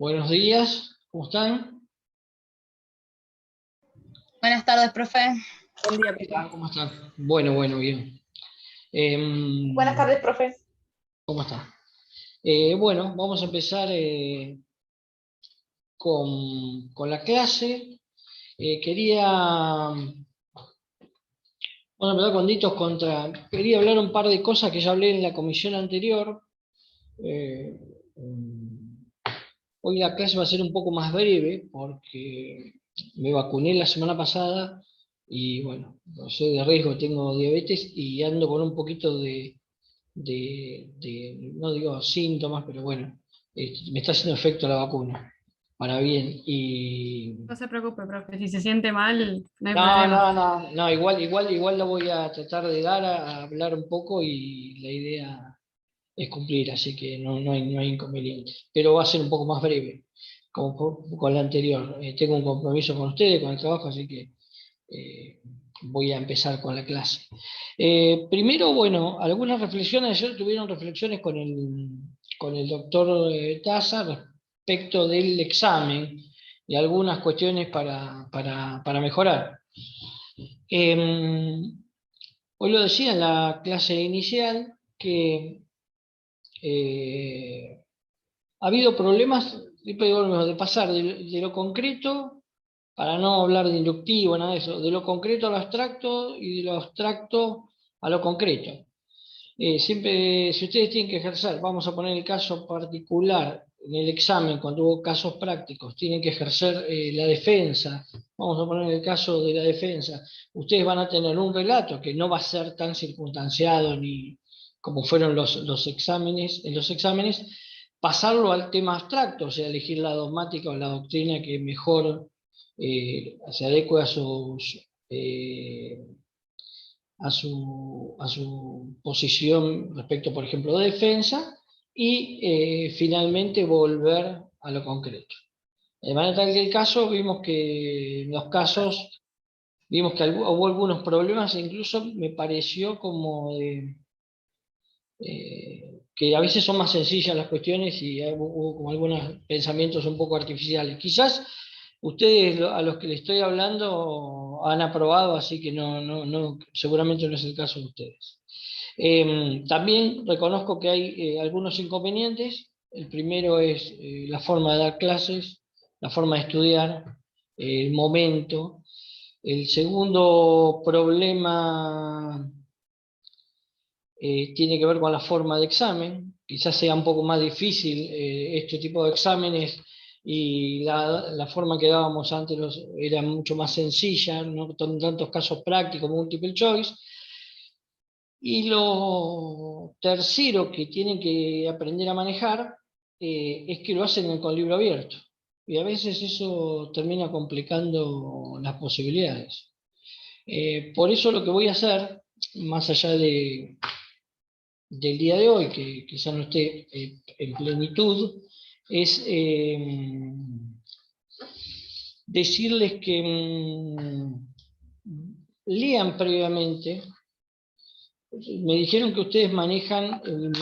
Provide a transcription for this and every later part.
Buenos días, ¿cómo están? Buenas tardes, profe. Buen día, profe. ¿Cómo están? Bueno, bien. Buenas tardes, profe. ¿Cómo está? Bueno, vamos a empezar con la clase. Vamos a empezar con ditos contra. Quería hablar un par de cosas que ya hablé en la comisión anterior. Eh, Hoy la clase va a ser un poco más breve porque me vacuné la semana pasada y bueno, soy de riesgo, tengo diabetes y ando con un poquito no digo síntomas, pero bueno, me está haciendo efecto la vacuna, para bien. No se preocupe, profe, si se siente mal, no hay No, problema. no, igual la voy a tratar de dar a hablar un poco y la idea es cumplir, así que no hay inconveniente. Pero va a ser un poco más breve, como con la anterior. Tengo un compromiso con ustedes, con el trabajo, así que voy a empezar con la clase. Primero, bueno, algunas reflexiones, ayer tuvieron reflexiones con el doctor Taza respecto del examen y algunas cuestiones para mejorar. Hoy lo decía en la clase inicial que ha habido problemas, siempre digo lo mismo, de pasar de lo concreto, para no hablar de inductivo, nada de eso, de lo concreto a lo abstracto y de lo abstracto a lo concreto. Siempre, si ustedes tienen que ejercer, vamos a poner el caso particular en el examen, cuando hubo casos prácticos, tienen que ejercer la defensa, vamos a poner el caso de la defensa, ustedes van a tener un relato que no va a ser tan circunstanciado ni como fueron los exámenes, en los exámenes, pasarlo al tema abstracto, o sea, elegir la dogmática o la doctrina que mejor se adecue a su posición respecto, por ejemplo, de defensa, y finalmente volver a lo concreto. De manera tal que el caso, vimos que en los casos, vimos que hubo algunos problemas, e incluso me pareció como que a veces son más sencillas las cuestiones y hubo como algunos pensamientos un poco artificiales. Quizás ustedes a los que les estoy hablando han aprobado, así que seguramente no es el caso de ustedes. También reconozco que hay algunos inconvenientes. El primero es la forma de dar clases, la forma de estudiar, el momento. El segundo problema tiene que ver con la forma de examen. Quizás sea un poco más difícil este tipo de exámenes y la forma que dábamos antes era mucho más sencilla, no con tantos casos prácticos, multiple choice. Y lo tercero que tienen que aprender a manejar es que lo hacen con libro abierto. Y a veces eso termina complicando las posibilidades. Por eso lo que voy a hacer, más allá del día de hoy, que quizá no esté en plenitud, es decirles que lean previamente. Me dijeron que ustedes manejan el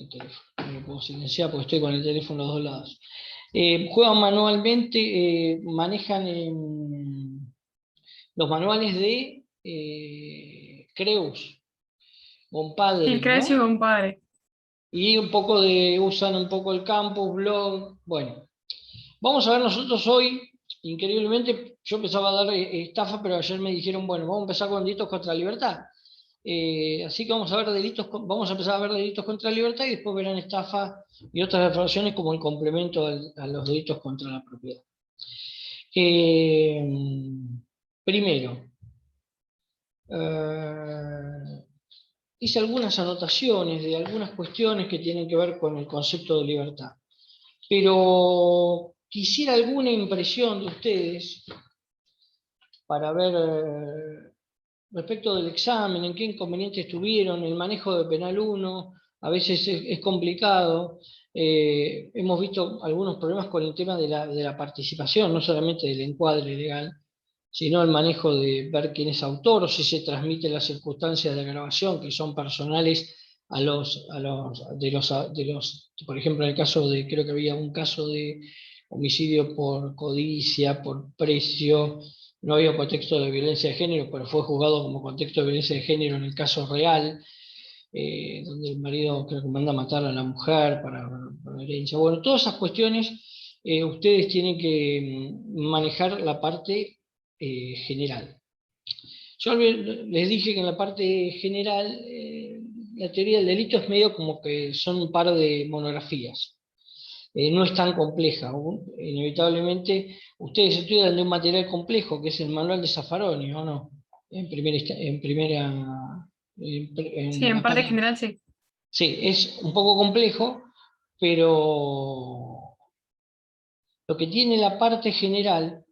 teléfono, no lo puedo silenciar porque estoy con el teléfono a los dos lados. Juegan manualmente, manejan los manuales de Creus, Compadre, El Crash y ¿no? compadre. Y usan un poco el campus, blog. Bueno, vamos a ver nosotros hoy, increíblemente, yo empezaba a dar estafa, pero ayer me dijeron, bueno, vamos a empezar con delitos contra la libertad. Así que vamos a empezar a ver delitos contra la libertad y después verán estafa y otras infracciones como el complemento a los delitos contra la propiedad. Primero, hice algunas anotaciones de algunas cuestiones que tienen que ver con el concepto de libertad, pero quisiera alguna impresión de ustedes para ver respecto del examen, en qué inconvenientes tuvieron, el manejo de penal 1, a veces es complicado. Hemos visto algunos problemas con el tema de la participación, no solamente del encuadre legal, sino el manejo de ver quién es autor o si se transmiten las circunstancias de la grabación que son personales por ejemplo, en el caso de, creo que había un caso de homicidio por codicia, por precio, no había contexto de violencia de género, pero fue juzgado como contexto de violencia de género en el caso real, donde el marido creo que manda a matar a la mujer para herencia. Bueno, todas esas cuestiones ustedes tienen que manejar la parte general. Yo les dije que en la parte general la teoría del delito es medio como que son un par de monografías. No es tan compleja. Inevitablemente, ustedes estudian de un material complejo, que es el manual de Zaffaroni, ¿o no? Sí, En en la parte página. general sí. Sí, es un poco complejo, pero lo que tiene la parte general,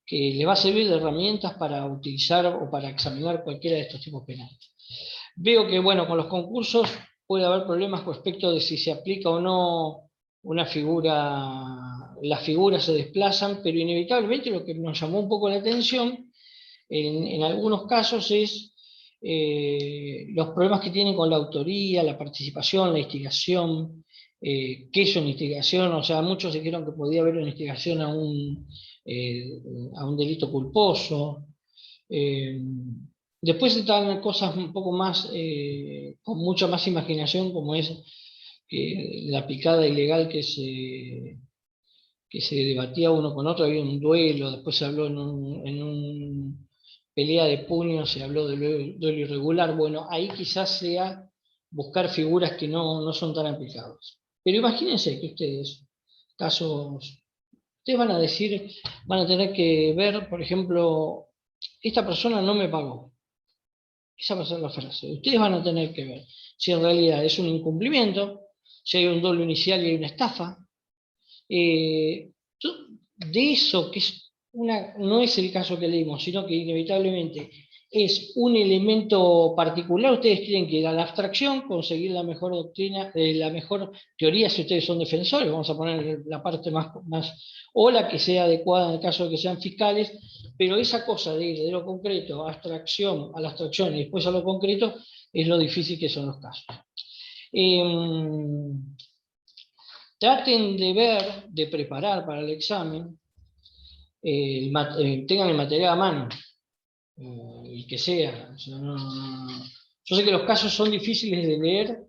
que le va a servir de herramientas para utilizar o para examinar cualquiera de estos tipos penales. Veo que, bueno, con los concursos puede haber problemas respecto de si se aplica o no una figura, las figuras se desplazan, pero inevitablemente lo que nos llamó un poco la atención en algunos casos es los problemas que tienen con la autoría, la participación, la instigación, qué es una instigación, o sea, muchos dijeron que podía haber una instigación a un delito culposo. Después están cosas un poco más, con mucha más imaginación, como es la picada ilegal que se debatía uno con otro, había un duelo, después se habló en un pelea de puños, se habló de duelo irregular. Bueno, ahí quizás sea buscar figuras que no son tan aplicables. Pero imagínense que ustedes van a decir, van a tener que ver, por ejemplo, esta persona no me pagó. Esa va a ser la frase. Ustedes van a tener que ver si en realidad es un incumplimiento, si hay un dolo inicial y hay una estafa. De eso, que es no es el caso que leímos, sino que inevitablemente es un elemento particular, ustedes tienen que ir a la abstracción, conseguir la mejor doctrina, la mejor teoría si ustedes son defensores, vamos a poner la parte más, o la que sea adecuada en el caso de que sean fiscales, pero esa cosa de ir de lo concreto a la abstracción y después a lo concreto es lo difícil que son los casos. Traten de ver, de preparar para el examen, tengan el material a mano, el que sea. O sea, yo sé que los casos son difíciles de leer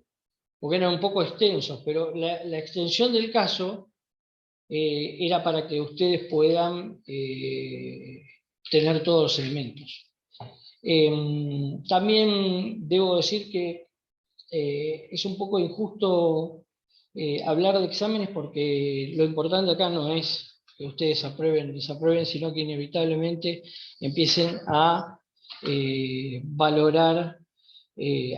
porque eran un poco extensos, pero la extensión del caso era para que ustedes puedan tener todos los elementos. También debo decir que es un poco injusto hablar de exámenes porque lo importante acá no es que ustedes aprueben o desaprueben, sino que inevitablemente empiecen a valorar que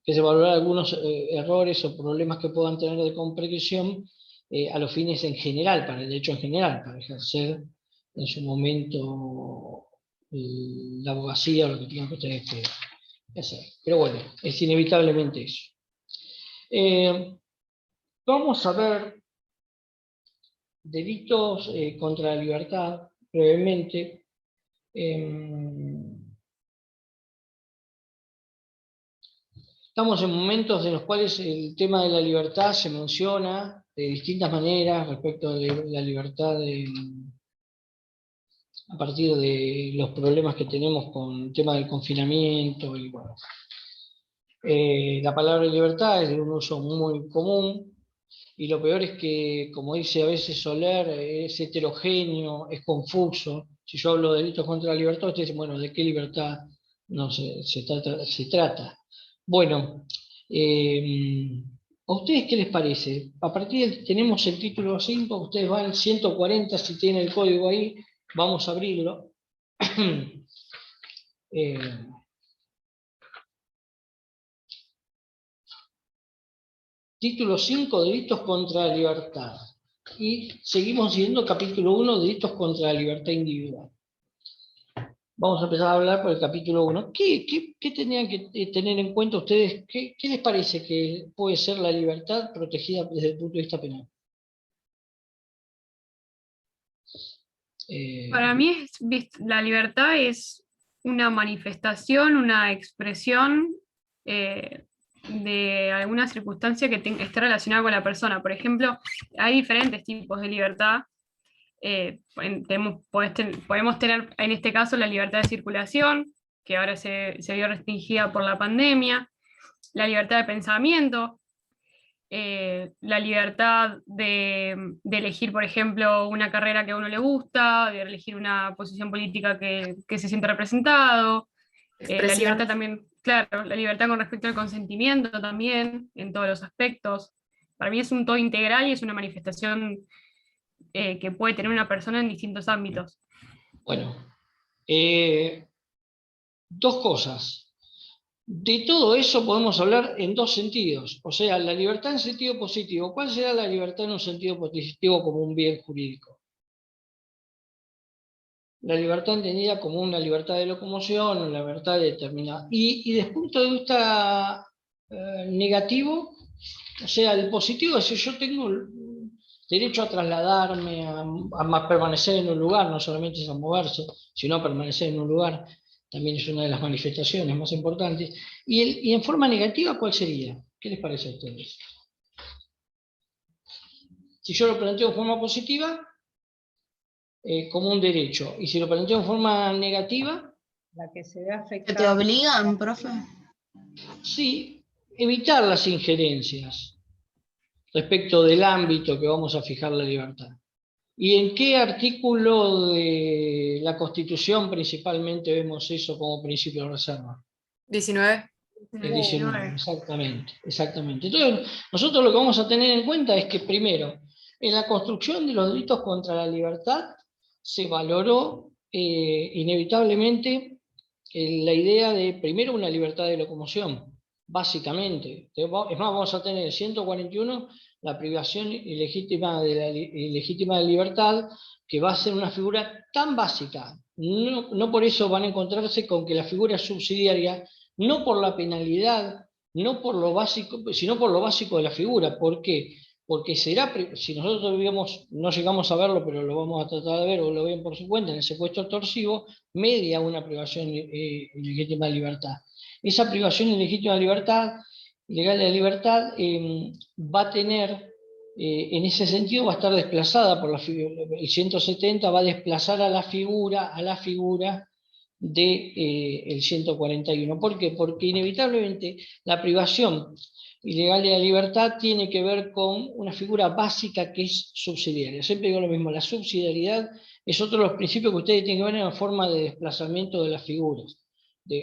se valorar algunos errores o problemas que puedan tener de comprensión a los fines en general, para el derecho en general, para ejercer en su momento la abogacía o lo que tengan que ustedes que hacer. Pero bueno, es inevitablemente eso. Vamos a ver delitos contra la libertad brevemente. Estamos en momentos en los cuales el tema de la libertad se menciona de distintas maneras respecto de la libertad a partir de los problemas que tenemos con el tema del confinamiento y bueno. La palabra libertad es de un uso muy común y lo peor es que, como dice a veces Soler, es heterogéneo, es confuso. Si yo hablo de delitos contra la libertad, ustedes dicen, bueno, ¿de qué libertad no se trata? Bueno, ¿a ustedes qué les parece? A partir tenemos el título 5, ustedes van 140, si tienen el código ahí, vamos a abrirlo. Título 5, delitos contra la libertad. Y seguimos viendo capítulo 1, delitos contra la libertad individual. Vamos a empezar a hablar por el capítulo 1. ¿Qué tenían que tener en cuenta ustedes? ¿Qué les parece que puede ser la libertad protegida desde el punto de vista penal? Para mí la libertad es una manifestación, una expresión de alguna circunstancia que esté relacionada con la persona. Por ejemplo, hay diferentes tipos de libertad. Podemos tener en este caso la libertad de circulación, que ahora se vio restringida por la pandemia, la libertad de pensamiento, la libertad de elegir, por ejemplo, una carrera que a uno le gusta, de elegir una posición política que se siente representado, la libertad también, claro, la libertad con respecto al consentimiento también, en todos los aspectos. Para mí es un todo integral y es una manifestación que puede tener una persona en distintos ámbitos. Bueno, dos cosas. De todo eso podemos hablar en dos sentidos. O sea, la libertad en sentido positivo. ¿Cuál será la libertad en un sentido positivo como un bien jurídico? La libertad entendida como una libertad de locomoción, una libertad determinada. Y desde el punto de vista negativo, o sea, el positivo es que yo tengo derecho a trasladarme, a permanecer en un lugar, no solamente es a moverse, sino a permanecer en un lugar, también es una de las manifestaciones más importantes. Y en forma negativa, ¿cuál sería? ¿Qué les parece a ustedes? Si yo lo planteo en forma positiva, como un derecho, y si lo planteo en forma negativa, La que se ve ¿Que afectada. te obligan, profe? sí, evitar las injerencias respecto del ámbito que vamos a fijar la libertad. ¿Y en qué artículo de la Constitución principalmente vemos eso como principio de reserva? 19. El 19, exactamente, exactamente. Entonces, nosotros lo que vamos a tener en cuenta es que, primero, en la construcción de los delitos contra la libertad se valoró inevitablemente la idea de, primero, una libertad de locomoción, básicamente. Es más, vamos a tener 141, la privación ilegítima de libertad, que va a ser una figura tan básica. No por eso van a encontrarse con que la figura subsidiaria, no por la penalidad, no por lo básico, sino por lo básico de la figura. ¿Por qué? Porque será, si nosotros no llegamos a verlo, pero lo vamos a tratar de ver, o lo ven por su cuenta, en el secuestro extorsivo, media una privación ilegítima de libertad. Esa privación ilegítima de libertad, ilegal de libertad, va a tener, en ese sentido, va a estar desplazada por la figura. El 170 va a desplazar a la figura del 141. ¿Por qué? Porque inevitablemente la privación ilegal de la libertad tiene que ver con una figura básica que es subsidiaria. Siempre digo lo mismo, la subsidiariedad es otro de los principios que ustedes tienen que ver en la forma de desplazamiento de las figuras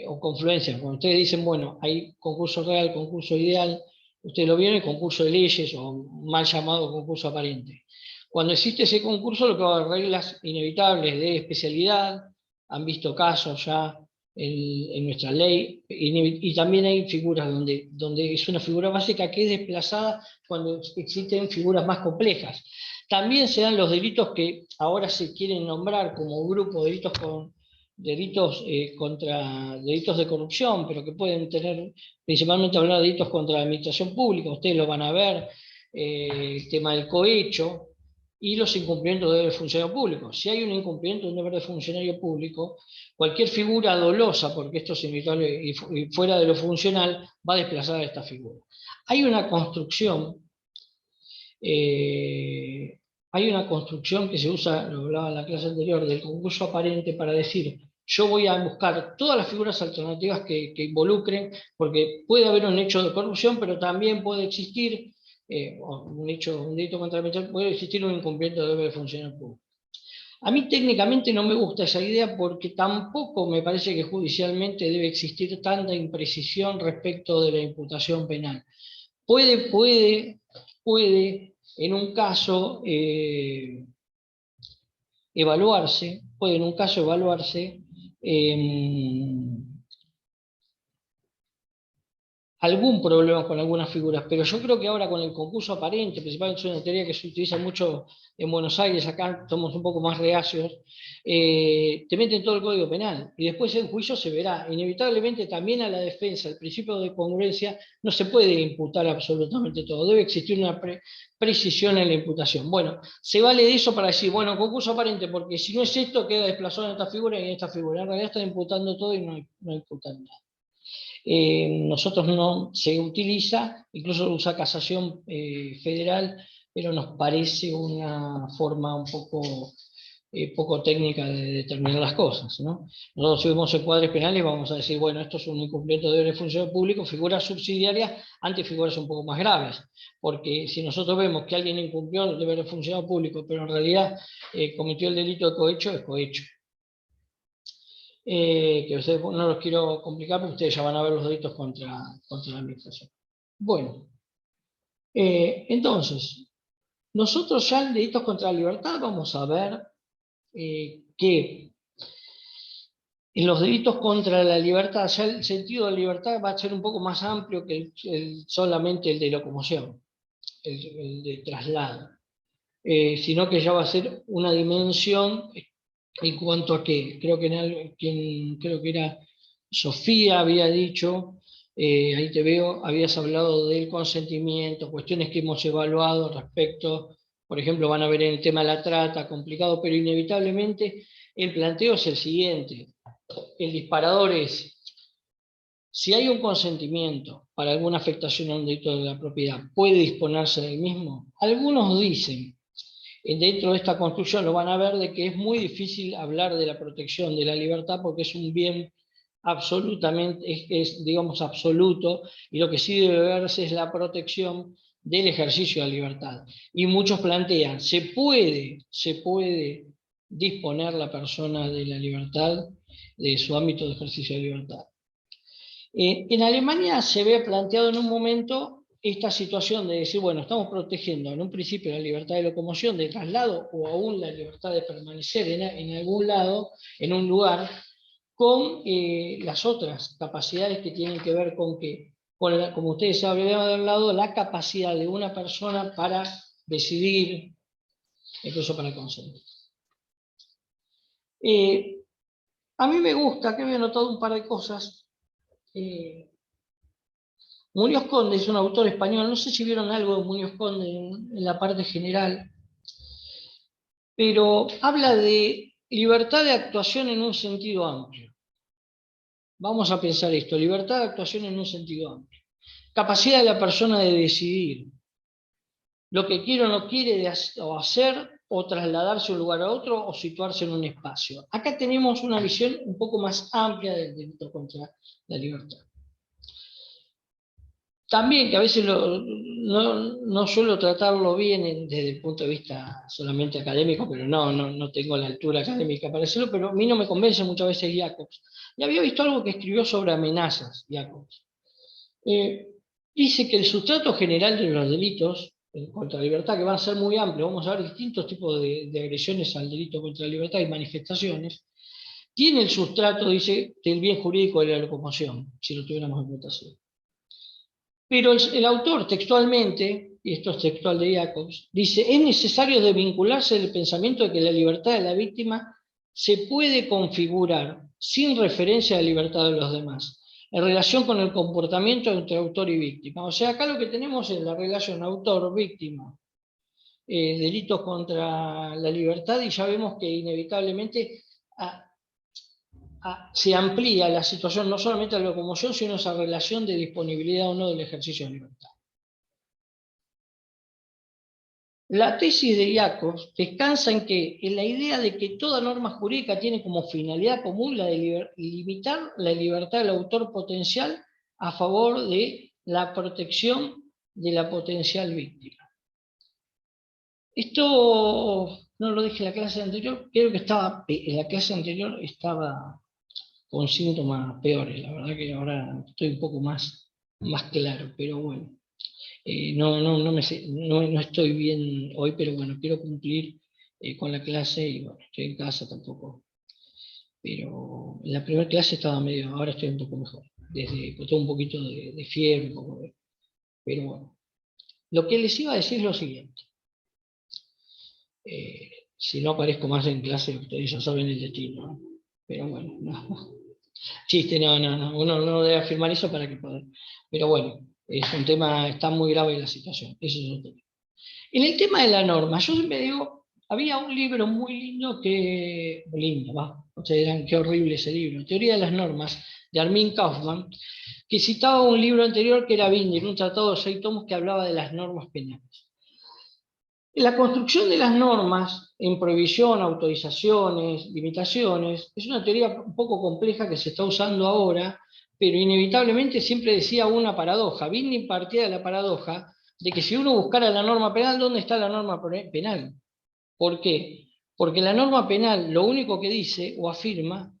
o confluencia. Cuando ustedes dicen, bueno, hay concurso real, concurso ideal, ustedes lo vieron, el concurso de leyes o mal llamado concurso aparente. Cuando existe ese concurso, lo que va a haber reglas inevitables de especialidad, han visto casos ya en nuestra ley, y también hay figuras donde es una figura básica que es desplazada cuando existen figuras más complejas. También se dan los delitos que ahora se quieren nombrar como grupo de delitos delitos de corrupción, pero que pueden tener principalmente hablar de delitos contra la administración pública. Ustedes lo van a ver, el tema del cohecho y los incumplimientos de deber de funcionario público. Si hay un incumplimiento de un deber de funcionario público, cualquier figura dolosa, porque esto es inevitable y fuera de lo funcional, va a desplazar a esta figura. Hay una construcción que se usa, lo hablaba en la clase anterior, del concurso aparente para decir, yo voy a buscar todas las figuras alternativas que involucren, porque puede haber un hecho de corrupción, pero también puede existir un delito contra la administración, puede existir un incumplimiento de deber de funcionario público. A mí técnicamente no me gusta esa idea porque tampoco me parece que judicialmente debe existir tanta imprecisión respecto de la imputación penal. Puede en un caso evaluarse, algún problema con algunas figuras, pero yo creo que ahora con el concurso aparente, principalmente es una teoría que se utiliza mucho en Buenos Aires, acá somos un poco más reacios, te meten todo el Código Penal, y después en juicio se verá. Inevitablemente también a la defensa, el principio de congruencia, no se puede imputar absolutamente todo, debe existir una precisión en la imputación. Bueno, se vale de eso para decir, bueno, concurso aparente, porque si no es esto, queda desplazado en esta figura y en esta figura. En realidad están imputando todo y no imputan nada. Nosotros no se utiliza, incluso lo usa Casación Federal, pero nos parece una forma un poco técnica de determinar las cosas, ¿no? Nosotros si vemos encuadres penales vamos a decir, bueno, esto es un incumplimiento de deber de funcionario público, figuras subsidiarias ante figuras un poco más graves, porque si nosotros vemos que alguien incumplió el deber de funcionario público, pero en realidad cometió el delito de cohecho, es cohecho. Que ustedes no los quiero complicar porque ustedes ya van a ver los delitos contra la administración. Bueno, entonces, nosotros ya en delitos contra la libertad vamos a ver que en los delitos contra la libertad, ya el sentido de libertad va a ser un poco más amplio que solamente el de locomoción, el de traslado, sino que ya va a ser una dimensión. En cuanto a que, creo que era Sofía había dicho, ahí te veo, habías hablado del consentimiento, cuestiones que hemos evaluado respecto, por ejemplo, van a ver en el tema de la trata, complicado, pero inevitablemente el planteo es el siguiente. El disparador es, si hay un consentimiento para alguna afectación a un delito de la propiedad, ¿puede disponerse del mismo? Algunos dicen, dentro de esta construcción lo van a ver, de que es muy difícil hablar de la protección de la libertad porque es un bien absolutamente, digamos, absoluto, y lo que sí debe verse es la protección del ejercicio de la libertad. Y muchos plantean, se puede disponer la persona de la libertad, de su ámbito de ejercicio de libertad. En Alemania se ve planteado en un momento esta situación de decir, bueno, estamos protegiendo en un principio la libertad de locomoción, de traslado, o aún la libertad de permanecer en algún lado, en un lugar, con las otras capacidades que tienen que ver con que, como ustedes habían hablado, la capacidad de una persona para decidir, incluso para consentir. A mí me gusta, que había notado un par de cosas. Muñoz Conde es un autor español, no sé si vieron algo de Muñoz Conde en la parte general, pero habla de libertad de actuación en un sentido amplio. Vamos a pensar esto, libertad de actuación en un sentido amplio. Capacidad de la persona de decidir lo que quiere o no quiere hacer, o trasladarse de un lugar a otro, o situarse en un espacio. Acá tenemos una visión un poco más amplia del delito contra la libertad. También, que a veces no suelo tratarlo bien desde el punto de vista solamente académico, pero no tengo la altura académica para hacerlo, pero a mí no me convence muchas veces Jacobs. Y había visto algo que escribió sobre amenazas, Jacobs. Dice que el sustrato general de los delitos contra la libertad, que van a ser muy amplios, vamos a ver distintos tipos de agresiones al delito contra la libertad y manifestaciones, tiene el sustrato, dice, del bien jurídico de la locomoción, si lo tuviéramos en cuenta así. Pero el autor textualmente, y esto es textual de Jacobs, dice, es necesario desvincularse del pensamiento de que la libertad de la víctima se puede configurar sin referencia a la libertad de los demás, en relación con el comportamiento entre autor y víctima. O sea, acá lo que tenemos es la relación autor-víctima, delitos contra la libertad, y ya vemos que inevitablemente se amplía la situación no solamente a la locomoción, sino esa relación de disponibilidad o no del ejercicio de libertad. La tesis de Jacobs descansa en la idea de que toda norma jurídica tiene como finalidad común la de limitar la libertad del autor potencial a favor de la protección de la potencial víctima. Esto no lo dije en la clase anterior, creo que en la clase anterior estaba con síntomas peores, la verdad que ahora estoy un poco más claro, pero bueno. No estoy bien hoy, pero bueno, quiero cumplir con la clase y bueno, estoy en casa tampoco. Pero en la primera clase estaba medio, ahora estoy un poco mejor. pues tengo un poquito de fiebre, pero bueno. Lo que les iba a decir es lo siguiente. Si no aparezco más en clase, ustedes ya saben el destino, ¿no? Pero bueno, no. Chiste, no, uno no debe afirmar eso para que pueda. Pero bueno, es un tema, está muy grave la situación. Eso es otro tema. En el tema de la norma, yo siempre digo, había un libro muy lindo ustedes dirán, qué horrible ese libro, Teoría de las Normas, de Armin Kaufmann, que citaba un libro anterior que era Binder, un tratado de 6 tomos que hablaba de las normas penales. La construcción de las normas en prohibición, autorizaciones, limitaciones, es una teoría un poco compleja que se está usando ahora, pero inevitablemente siempre decía una paradoja. Binder partía de la paradoja de que si uno buscara la norma penal, ¿dónde está la norma penal? ¿Por qué? Porque la norma penal lo único que dice o afirma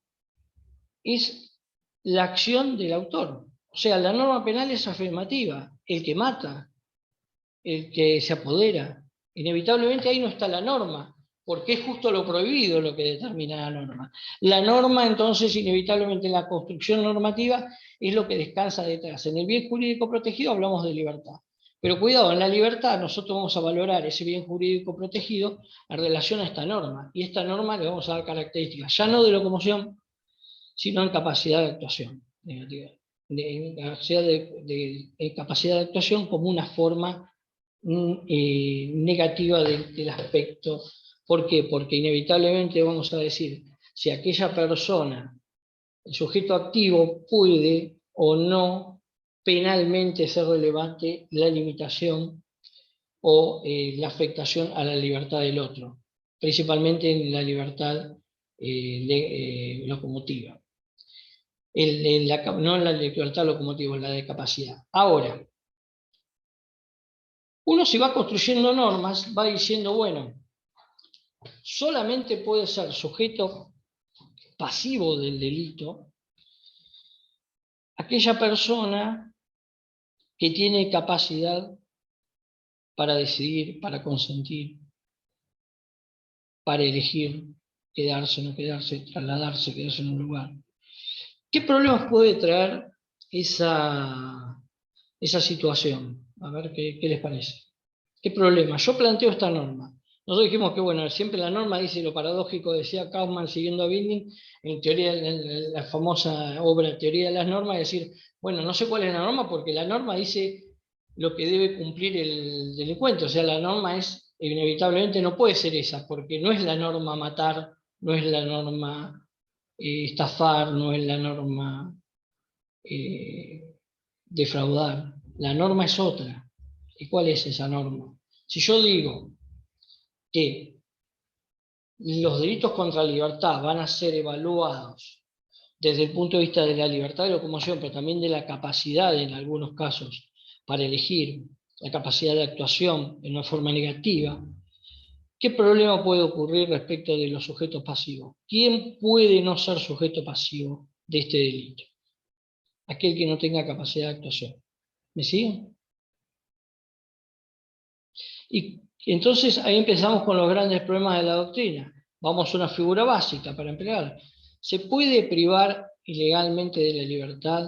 es la acción del autor. O sea, la norma penal es afirmativa. El que mata, el que se apodera, inevitablemente ahí no está la norma, porque es justo lo prohibido lo que determina la norma. La norma, entonces, inevitablemente la construcción normativa es lo que descansa detrás. En el bien jurídico protegido hablamos de libertad. Pero cuidado, en la libertad nosotros vamos a valorar ese bien jurídico protegido en relación a esta norma. Y esta norma le vamos a dar características, ya no de locomoción, sino en capacidad de actuación negativa. Capacidad de actuación como una forma negativa del aspecto. ¿Por qué? Porque inevitablemente vamos a decir, si aquella persona, el sujeto activo, puede o no penalmente ser relevante la limitación o la afectación a la libertad del otro, principalmente en la libertad locomotiva. No en la libertad locomotiva, en la de capacidad. Ahora, uno si va construyendo normas, va diciendo, bueno, solamente puede ser sujeto pasivo del delito aquella persona que tiene capacidad para decidir, para consentir, para elegir quedarse, no quedarse, trasladarse, quedarse en un lugar. ¿Qué problemas puede traer esa situación? A ver qué les parece. ¿Qué problema? Yo planteo esta norma. Nosotros dijimos que, bueno, siempre la norma dice lo paradójico, decía Kaufmann siguiendo a Binding, en teoría, en la famosa obra Teoría de las Normas, es decir, bueno, no sé cuál es la norma porque la norma dice lo que debe cumplir el delincuente, o sea, la norma es, inevitablemente no puede ser esa, porque no es la norma matar, no es la norma estafar, no es la norma defraudar, la norma es otra. ¿Y cuál es esa norma? Si yo digo que los delitos contra la libertad van a ser evaluados desde el punto de vista de la libertad de locomoción, pero también de la capacidad en algunos casos para elegir, la capacidad de actuación en una forma negativa, ¿qué problema puede ocurrir respecto de los sujetos pasivos? ¿Quién puede no ser sujeto pasivo de este delito? Aquel que no tenga capacidad de actuación. ¿Me siguen? Y entonces ahí empezamos con los grandes problemas de la doctrina. Vamos a una figura básica para emplear. ¿Se puede privar ilegalmente de la libertad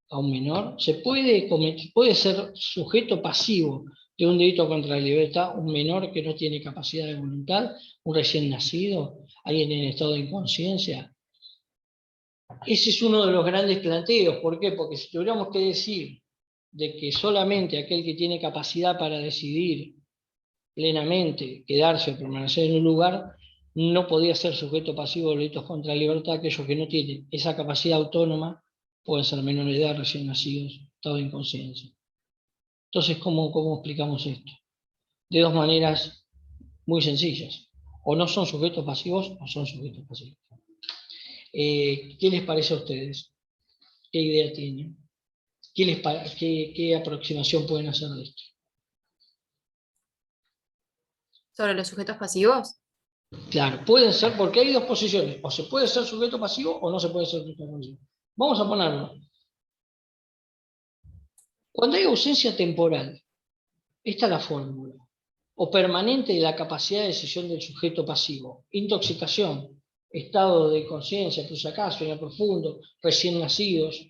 a un menor? ¿Puede ser sujeto pasivo de un delito contra la libertad un menor que no tiene capacidad de voluntad? ¿Un recién nacido? ¿Alguien en estado de inconsciencia? Ese es uno de los grandes planteos. ¿Por qué? Porque si tuviéramos que decir de que solamente aquel que tiene capacidad para decidir plenamente quedarse o permanecer en un lugar, no podía ser sujeto pasivo de delitos contra la libertad. Aquellos que no tienen esa capacidad autónoma pueden ser menores de edad, recién nacidos, estado de inconsciencia. Entonces, ¿cómo explicamos esto? De dos maneras muy sencillas. O no son sujetos pasivos o son sujetos pasivos. ¿Qué les parece a ustedes? ¿Qué idea tienen? ¿Qué aproximación pueden hacer de esto? ¿Sobre los sujetos pasivos? Claro, pueden ser, porque hay dos posiciones, o se puede ser sujeto pasivo o no se puede ser sujeto pasivo. Vamos a ponerlo. Cuando hay ausencia temporal, esta es la fórmula, o permanente de la capacidad de decisión del sujeto pasivo, intoxicación, estado de conciencia, plus acaso, en el profundo, recién nacidos,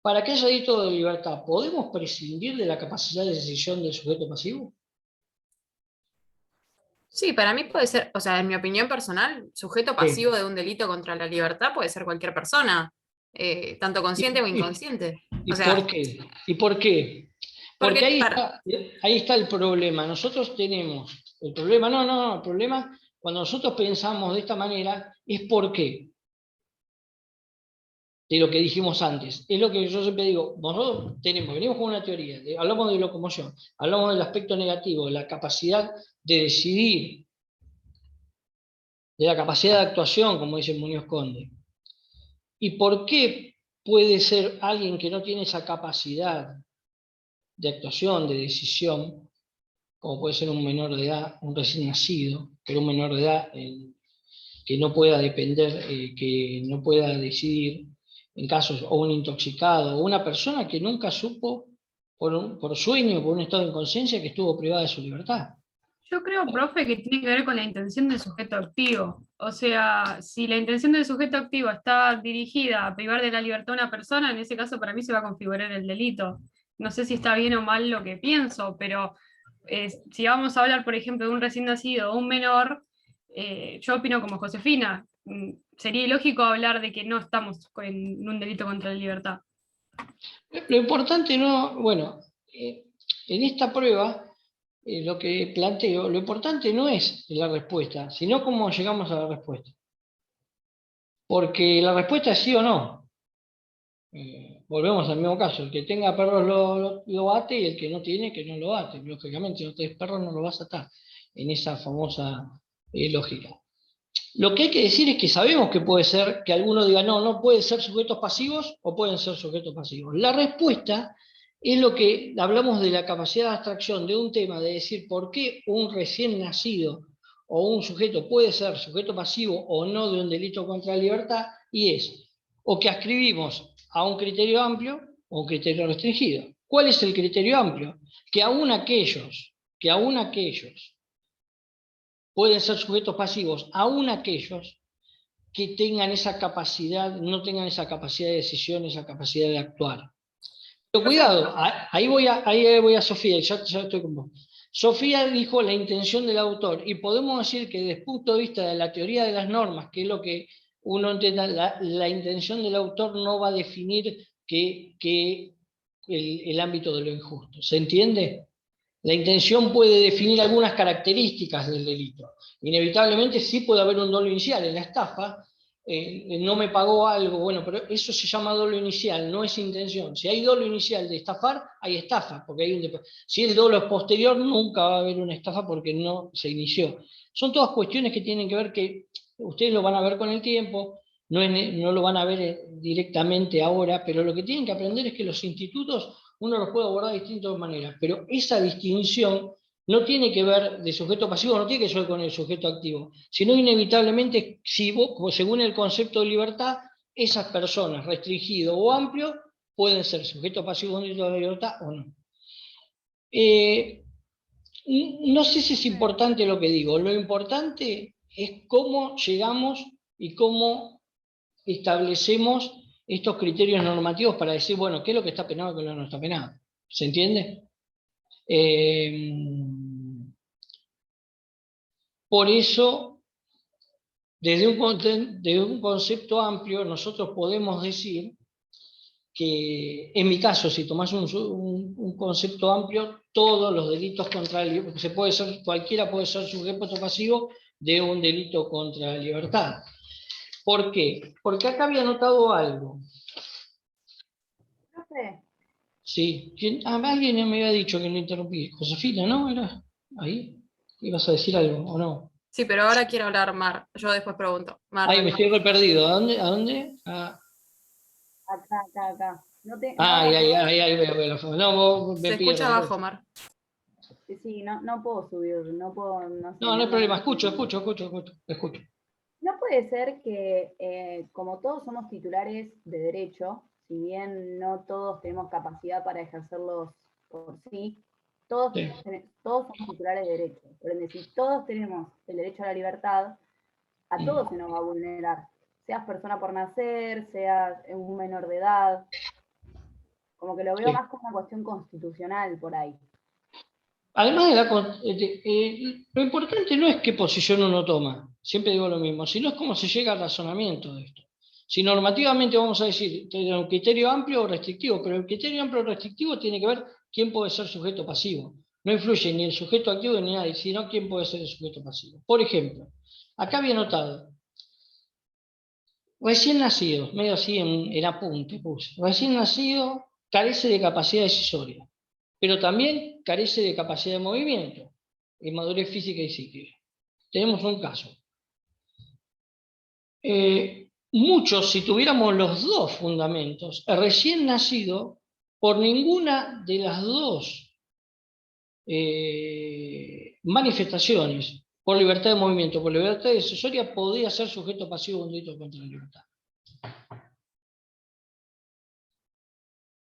Para que haya delito de libertad, ¿podemos prescindir de la capacidad de decisión del sujeto pasivo? Sí, para mí puede ser, o sea, en mi opinión personal, sujeto pasivo Sí. de un delito contra la libertad puede ser cualquier persona, tanto consciente o ¿Y, inconsciente. y O sea, por qué? ¿Y por qué? Porque porque para, ahí está el problema. Nosotros tenemos el problema, no, el problema cuando nosotros pensamos de esta manera es por qué, de lo que dijimos antes. Es lo que yo siempre digo, nosotros venimos con una teoría, hablamos de locomoción, hablamos del aspecto negativo, de la capacidad de decidir, de la capacidad de actuación, como dice Muñoz Conde. ¿Y por qué puede ser alguien que no tiene esa capacidad de actuación, de decisión, como puede ser un menor de edad, un recién nacido, pero un menor de edad que no pueda depender, que no pueda decidir en casos, o un intoxicado, o una persona que nunca supo, por sueño, por un estado de inconsciencia, que estuvo privada de su libertad? Yo creo, profe, que tiene que ver con la intención del sujeto activo. O sea, si la intención del sujeto activo está dirigida a privar de la libertad a una persona, en ese caso para mí se va a configurar el delito. No sé si está bien o mal lo que pienso, pero si vamos a hablar, por ejemplo, de un recién nacido o un menor, yo opino como Josefina. Sería ilógico hablar de que no estamos en un delito contra la libertad. Lo importante no, bueno, en esta prueba, lo que planteo, lo importante no es la respuesta, sino cómo llegamos a la respuesta. Porque la respuesta es sí o no. Volvemos al mismo caso, el que tenga perros lo ate y el que no tiene, que no lo ate. Lógicamente, si no tenés perros no lo vas a atar, en esa famosa lógica. Lo que hay que decir es que sabemos que puede ser que alguno diga, no, no pueden ser sujetos pasivos o pueden ser sujetos pasivos. La respuesta es lo que hablamos de la capacidad de abstracción de un tema, de decir por qué un recién nacido o un sujeto puede ser sujeto pasivo o no de un delito contra la libertad, y es o que ascribimos a un criterio amplio o un criterio restringido. ¿Cuál es el criterio amplio? Que aún aquellos pueden ser sujetos pasivos, aún aquellos que tengan esa capacidad, no tengan esa capacidad de decisión, esa capacidad de actuar. Pero cuidado, ahí voy a Sofía, ya estoy con vos. Sofía dijo la intención del autor, y podemos decir que desde el punto de vista de la teoría de las normas, que es lo que uno entienda, la intención del autor no va a definir el ámbito de lo injusto. ¿Se entiende? La intención puede definir algunas características del delito. Inevitablemente sí puede haber un dolo inicial. En la estafa, no me pagó algo, bueno, pero eso se llama dolo inicial, no es intención. Si hay dolo inicial de estafar, hay estafa, porque si el dolo es posterior, nunca va a haber una estafa porque no se inició. Son todas cuestiones que tienen que ver que ustedes lo van a ver con el tiempo, no lo van a ver directamente ahora, pero lo que tienen que aprender es que los institutos uno los puede abordar de distintas maneras, pero esa distinción no tiene que ver de sujeto pasivo, no tiene que ver con el sujeto activo, sino inevitablemente, si vos, según el concepto de libertad, esas personas, restringido o amplio, pueden ser sujetos pasivos de libertad o no. No sé si es importante lo que digo, lo importante es cómo llegamos y cómo establecemos estos criterios normativos para decir, bueno, qué es lo que está penado y qué es lo que no está penado. ¿Se entiende? Por eso, desde un concepto amplio, nosotros podemos decir que, en mi caso, si tomás un concepto amplio, todos los delitos contra cualquiera puede ser sujeto pasivo de un delito contra la libertad. ¿Por qué? Porque acá había notado algo. Profe, Sí, alguien me había dicho que lo interrumpí. Josefina, ¿no? ¿Era ahí? ¿Ibas a decir algo o no? sí, pero ahora quiero hablar Mar, yo después pregunto. Ay, Marta, me estoy re perdido. ¿A dónde? ¿A dónde? acá. No Ay, hagas ay, ruido. ay, ay, veo la foto. No, me se escucha pierdo. abajo, Mar. Sí, no puedo subir, no puedo, no sé, No, no hay no me problema. deja. Escucho. No puede ser que, como todos somos titulares de derecho, si bien no todos tenemos capacidad para ejercerlos por sí, todos, Sí. todos somos titulares de derecho. Por ende, si todos tenemos el derecho a la libertad, a todos se nos va a vulnerar. seas persona por nacer, seas un menor de edad. Como que lo veo Sí. más como una cuestión constitucional por ahí. Además lo importante no es qué posición uno toma, siempre digo lo mismo, sino es cómo se llega al razonamiento de esto. Si normativamente vamos a decir, tener un criterio amplio o restrictivo, pero el criterio amplio o restrictivo tiene que ver quién puede ser sujeto pasivo. No influye ni el sujeto activo ni nadie, sino quién puede ser el sujeto pasivo. Por ejemplo, acá había notado, recién nacido, medio así en apunte puse, recién nacido carece de capacidad decisoria, pero también carece de capacidad de movimiento, y madurez física y psíquica. Tenemos un caso. Muchos, si tuviéramos los dos fundamentos, el recién nacido, por ninguna de las dos manifestaciones, por libertad de movimiento, por libertad decisoria, podría ser sujeto pasivo de un delito contra la libertad.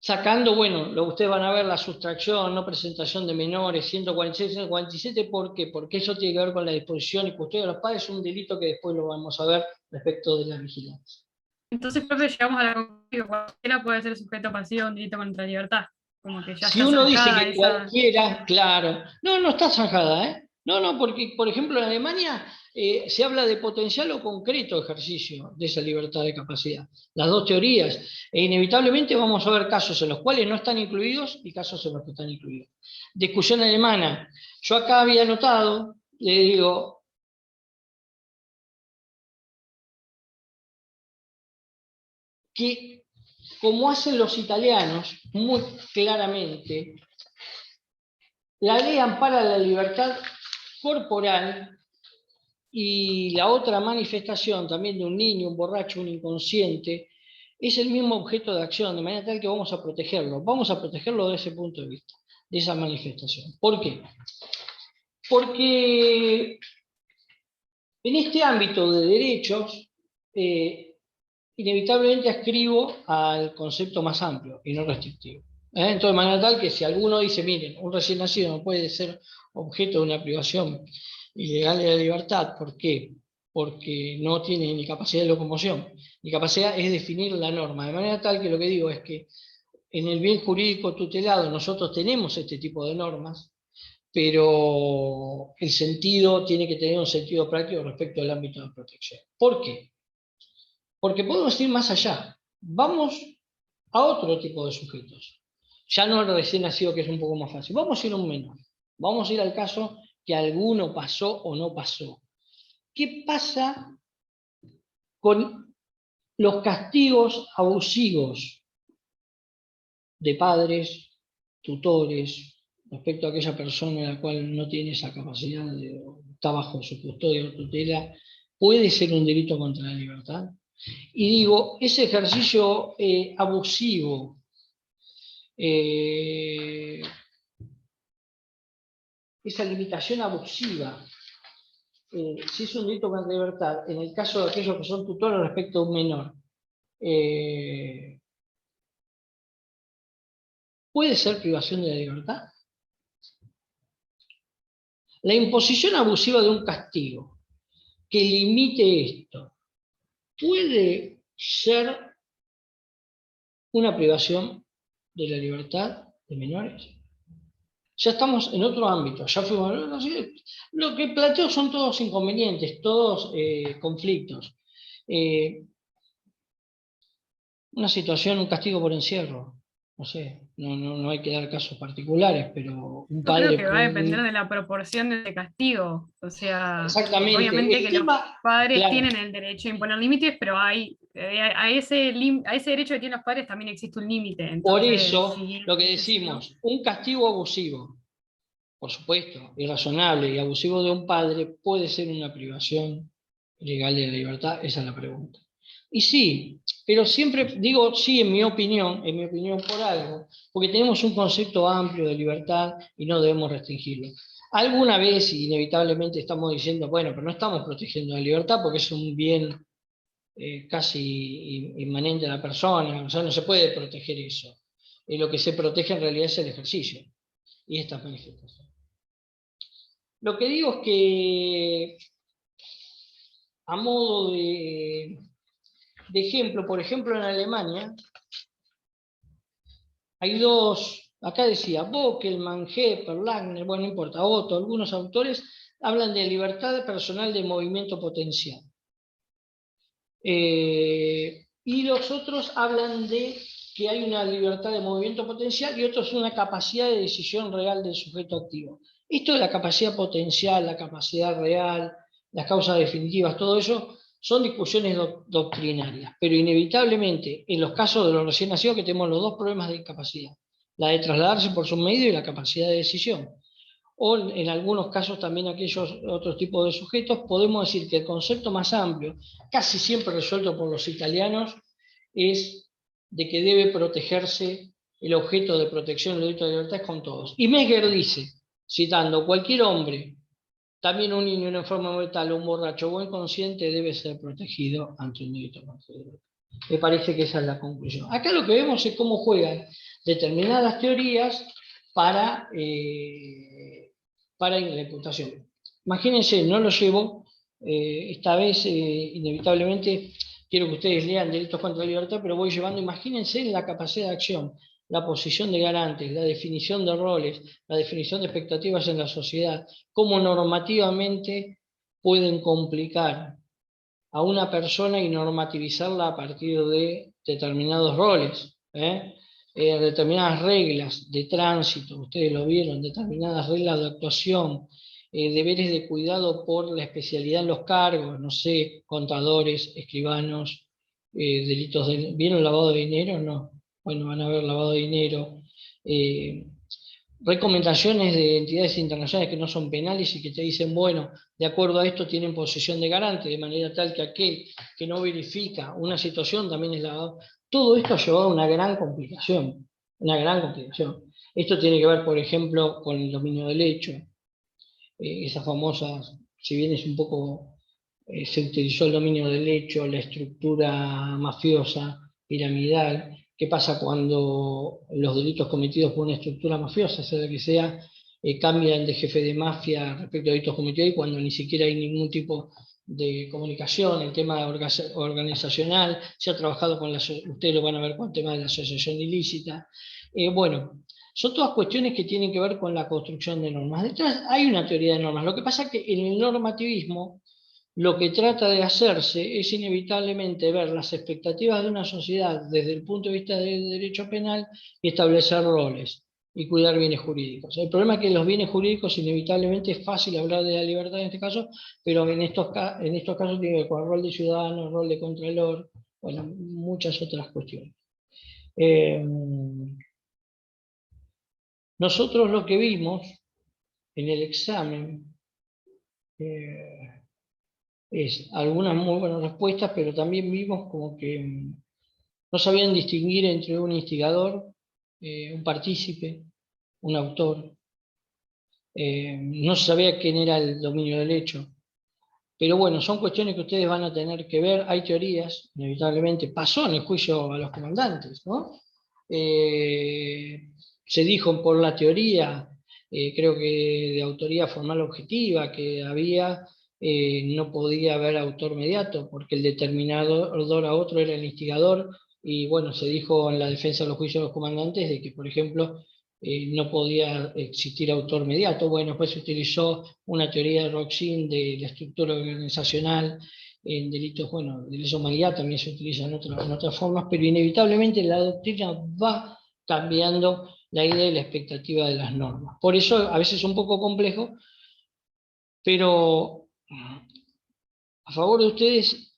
Sacando, bueno, lo que ustedes van a ver, la sustracción, no presentación de menores, 146, 147, ¿por qué? Porque eso tiene que ver con la disposición y custodia de los padres, es un delito que después lo vamos a ver respecto de la vigilancia. Entonces, profe, llegamos a la conclusión que cualquiera puede ser sujeto pasivo de un delito contra la libertad. Como que ya Si está uno dice zanjada que esa... cualquiera, claro, no está zanjada, ¿eh? No, porque, por ejemplo, en Alemania se habla de potencial o concreto ejercicio de esa libertad de capacidad. Las dos teorías. E inevitablemente vamos a ver casos en los cuales no están incluidos y casos en los que están incluidos. Discusión alemana. Yo acá había notado, le digo, que como hacen los italianos, muy claramente, la ley ampara la libertad corporal y la otra manifestación también de un niño, un borracho, un inconsciente, es el mismo objeto de acción, de manera tal que vamos a protegerlo. Vamos a protegerlo desde ese punto de vista, de esa manifestación. ¿Por qué? Porque en este ámbito de derechos, inevitablemente adscribo al concepto más amplio y no restrictivo. Entonces, de manera tal que si alguno dice, miren, un recién nacido no puede ser objeto de una privación ilegal de la libertad, ¿por qué? Porque no tiene ni capacidad de locomoción, ni capacidad es definir la norma, de manera tal que lo que digo es que en el bien jurídico tutelado nosotros tenemos este tipo de normas, pero el sentido tiene que tener un sentido práctico respecto al ámbito de protección. ¿Por qué? Porque podemos ir más allá. Vamos a otro tipo de sujetos. Ya no el recién nacido, que es un poco más fácil. Vamos a ir a un menor. Vamos a ir al caso que alguno pasó o no pasó. ¿Qué pasa con los castigos abusivos de padres, tutores, respecto a aquella persona a la cual no tiene esa capacidad, está bajo su custodia o tutela? ¿Puede ser un delito contra la libertad? Y digo, ese ejercicio abusivo, esa limitación abusiva, si es un delito contra la libertad, en el caso de aquellos que son tutores respecto a un menor, ¿puede ser privación de la libertad? La imposición abusiva de un castigo que limite esto, ¿puede ser una privación de la libertad de menores? Ya estamos en otro ámbito, ya fuimos, no sé, lo que planteo son todos inconvenientes, todos conflictos. Una situación, un castigo por encierro, no sé, no hay que dar casos particulares, pero un Yo creo padre que va a depender puede... de la proporción de ese castigo. O sea, Exactamente, obviamente el que los tema, padres claro, tienen el derecho a imponer límites, pero a ese derecho que tienen los padres también existe un límite. por Entonces, eso si lo que decirlo. decimos, un castigo abusivo, por supuesto, irrazonable y abusivo de un padre puede ser una privación legal de la libertad, esa es la pregunta. Y sí, pero siempre digo sí en mi opinión por algo, porque tenemos un concepto amplio de libertad y no debemos restringirlo. Alguna vez, inevitablemente, estamos diciendo, bueno, pero no estamos protegiendo la libertad porque es un bien casi inmanente a la persona, o sea, no se puede proteger eso. Lo que se protege en realidad es el ejercicio y estas manifestaciones. Lo que digo es que, a modo de de ejemplo, por ejemplo, en Alemania, hay dos, acá decía, Bockelmann, Hepper, Langner, bueno, no importa, Otto, algunos autores hablan de libertad personal de movimiento potencial. Y los otros hablan de que hay una libertad de movimiento potencial y otros una capacidad de decisión real del sujeto activo. Esto de la capacidad potencial, la capacidad real, las causas definitivas, todo eso son discusiones doctrinarias, pero inevitablemente en los casos de los recién nacidos que tenemos los dos problemas de capacidad, la de trasladarse por su medio y la capacidad de decisión. O en algunos casos también aquellos otros tipos de sujetos, podemos decir que el concepto más amplio, casi siempre resuelto por los italianos, es de que debe protegerse el objeto de protección del derecho de libertad con todos. Y Mesger dice, citando, cualquier hombre, también un niño, una enfermo mental, un borracho o inconsciente, debe ser protegido ante un delito contra la libertad. Me parece que esa es la conclusión. Acá lo que vemos es cómo juegan determinadas teorías para la imputación. Imagínense, no lo llevo, esta vez inevitablemente quiero que ustedes lean Delitos contra la Libertad, pero voy llevando, imagínense en la capacidad de acción, la posición de garantes, la definición de roles, la definición de expectativas en la sociedad, cómo normativamente pueden complicar a una persona y normativizarla a partir de determinados roles, determinadas reglas de tránsito, ustedes lo vieron, determinadas reglas de actuación, deberes de cuidado por la especialidad en los cargos, no sé, contadores, escribanos, delitos de... ¿Vieron lavado de dinero? No. Bueno, van a ver lavado de dinero. Recomendaciones de entidades internacionales que no son penales y que te dicen, bueno, de acuerdo a esto tienen posesión de garante, de manera tal que aquel que no verifica una situación también es lavado. Todo esto ha llevado a una gran complicación, una gran complicación. Esto tiene que ver, por ejemplo, con el dominio del hecho. Esas famosas, si bien es un poco, se utilizó el dominio del hecho, la estructura mafiosa, piramidal. ¿Qué pasa cuando los delitos cometidos por una estructura mafiosa, sea la que sea, cambian de jefe de mafia respecto a delitos cometidos y cuando ni siquiera hay ningún tipo de comunicación, el tema organizacional, se ha trabajado con ustedes lo van a ver con el tema de la asociación ilícita. Bueno, son todas cuestiones que tienen que ver con la construcción de normas. Detrás hay una teoría de normas. Lo que pasa es que en el normativismo lo que trata de hacerse es inevitablemente ver las expectativas de una sociedad desde el punto de vista del derecho penal y establecer roles y cuidar bienes jurídicos. El problema es que los bienes jurídicos inevitablemente es fácil hablar de la libertad en este caso, pero en estos casos tiene que ver con el rol de ciudadano, el rol de contralor, bueno, muchas otras cuestiones. Nosotros lo que vimos en el examen es algunas muy buenas respuestas, pero también vimos como que no sabían distinguir entre un instigador, un partícipe, un autor. No se sabía quién era el dominio del hecho. Pero bueno, son cuestiones que ustedes van a tener que ver. Hay teorías, inevitablemente. Pasó en el juicio a los comandantes, ¿no? Se dijo por la teoría, creo que de autoría formal objetiva, que había, no podía haber autor mediato, porque el determinador a otro era el instigador, y bueno, se dijo en la defensa de los juicios de los comandantes de que, por ejemplo, no podía existir autor mediato. Bueno, después se utilizó una teoría de Roxin de la estructura organizacional en delitos, bueno, de lesa humanidad también se utiliza en otras formas, pero inevitablemente la doctrina va cambiando la idea y la expectativa de las normas. Por eso a veces es un poco complejo, pero a favor de ustedes,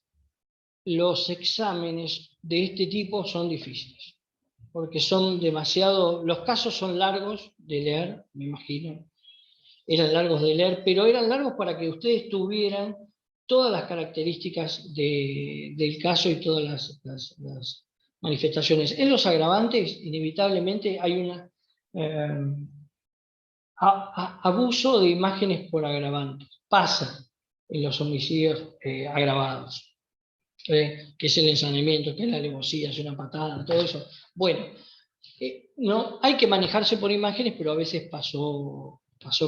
los exámenes de este tipo son difíciles, porque son demasiado, los casos son largos de leer, me imagino, eran largos de leer, pero eran largos para que ustedes tuvieran todas las características del caso y todas las manifestaciones. En los agravantes, inevitablemente hay un abuso de imágenes por agravantes. Pasa en los homicidios agravados, que es el ensañamiento, que es la alevosía, es una patada, todo eso. Bueno, no, hay que manejarse por imágenes, pero a veces pasó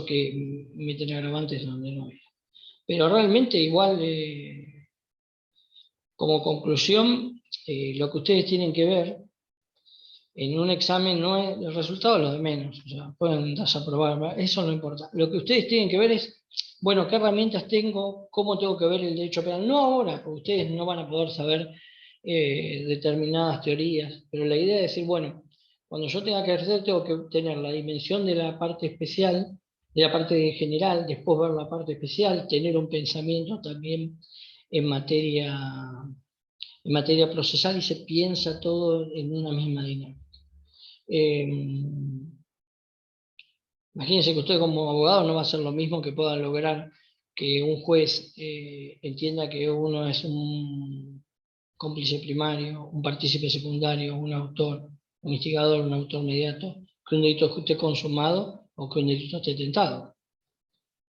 que meten agravantes donde no era. Pero realmente igual como conclusión, lo que ustedes tienen que ver en un examen no es el resultado, lo de menos, o sea, pueden desaprobar, eso no importa. Lo que ustedes tienen que ver es, bueno, qué herramientas tengo, cómo tengo que ver el derecho penal, no ahora, porque ustedes no van a poder saber determinadas teorías, pero la idea es decir, bueno, cuando yo tenga que ejercer tengo que tener la dimensión de la parte especial, de la parte general, después ver la parte especial, tener un pensamiento también en materia procesal y se piensa todo en una misma dinámica. Imagínense que usted como abogado no va a ser lo mismo que pueda lograr que un juez entienda que uno es un cómplice primario, un partícipe secundario, un autor, un instigador, un autor mediato, que un delito esté consumado o que un delito esté tentado.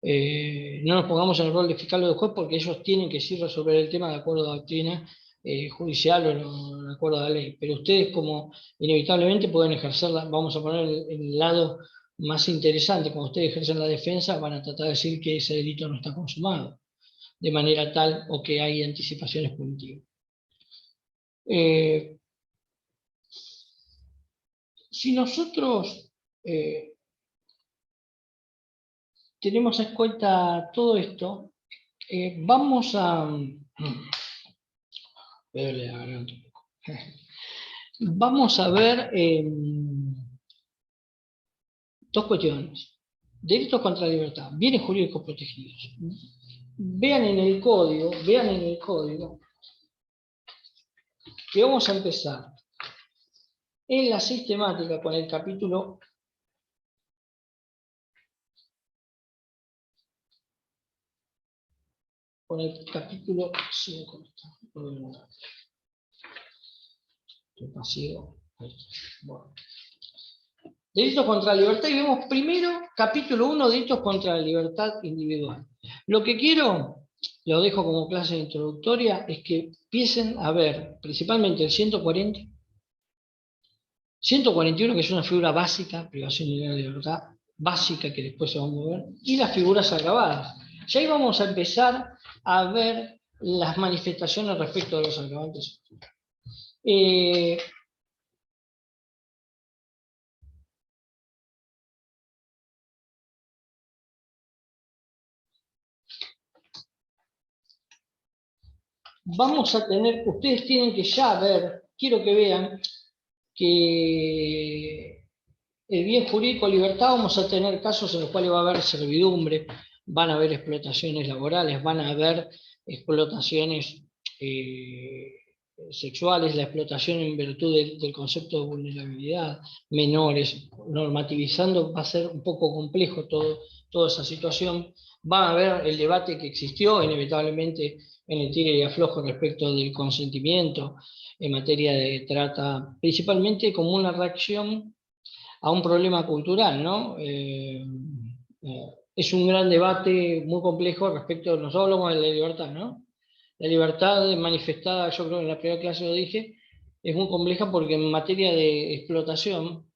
No nos pongamos en el rol de fiscal o de juez porque ellos tienen que sí resolver el tema de acuerdo a la doctrina judicial o de acuerdo a la ley, pero ustedes como inevitablemente pueden ejercerla, vamos a poner el lado más interesante, cuando ustedes ejercen la defensa van a tratar de decir que ese delito no está consumado, de manera tal o que hay anticipaciones punitivas. Si nosotros tenemos en cuenta todo esto, vamos a... Vamos a ver dos cuestiones. Delitos contra la libertad, bienes jurídicos protegidos. Vean en el código que vamos a empezar en la sistemática con el capítulo 5. Bueno. Delitos contra la libertad, y vemos primero, capítulo 1, delitos contra la libertad individual. Lo que quiero, lo dejo como clase introductoria, es que empiecen a ver principalmente el 140, 141, que es una figura básica, privación de la libertad, básica, que después se va a mover, y las figuras agravadas. Ya ahí vamos a empezar a ver las manifestaciones respecto a los agravantes. Vamos a tener, ustedes tienen que ya ver, quiero que vean que el bien jurídico libertad vamos a tener casos en los cuales va a haber servidumbre, van a haber explotaciones laborales, van a haber explotaciones sexuales, la explotación en virtud del concepto de vulnerabilidad, menores, normativizando va a ser un poco complejo toda esa situación. Va a haber el debate que existió inevitablemente en el tire y aflojo respecto del consentimiento en materia de trata, principalmente como una reacción a un problema cultural, ¿no? Es un gran debate muy complejo respecto, nosotros hablamos de la libertad, ¿no? La libertad manifestada, yo creo que en la primera clase lo dije, es muy compleja porque en materia de explotación,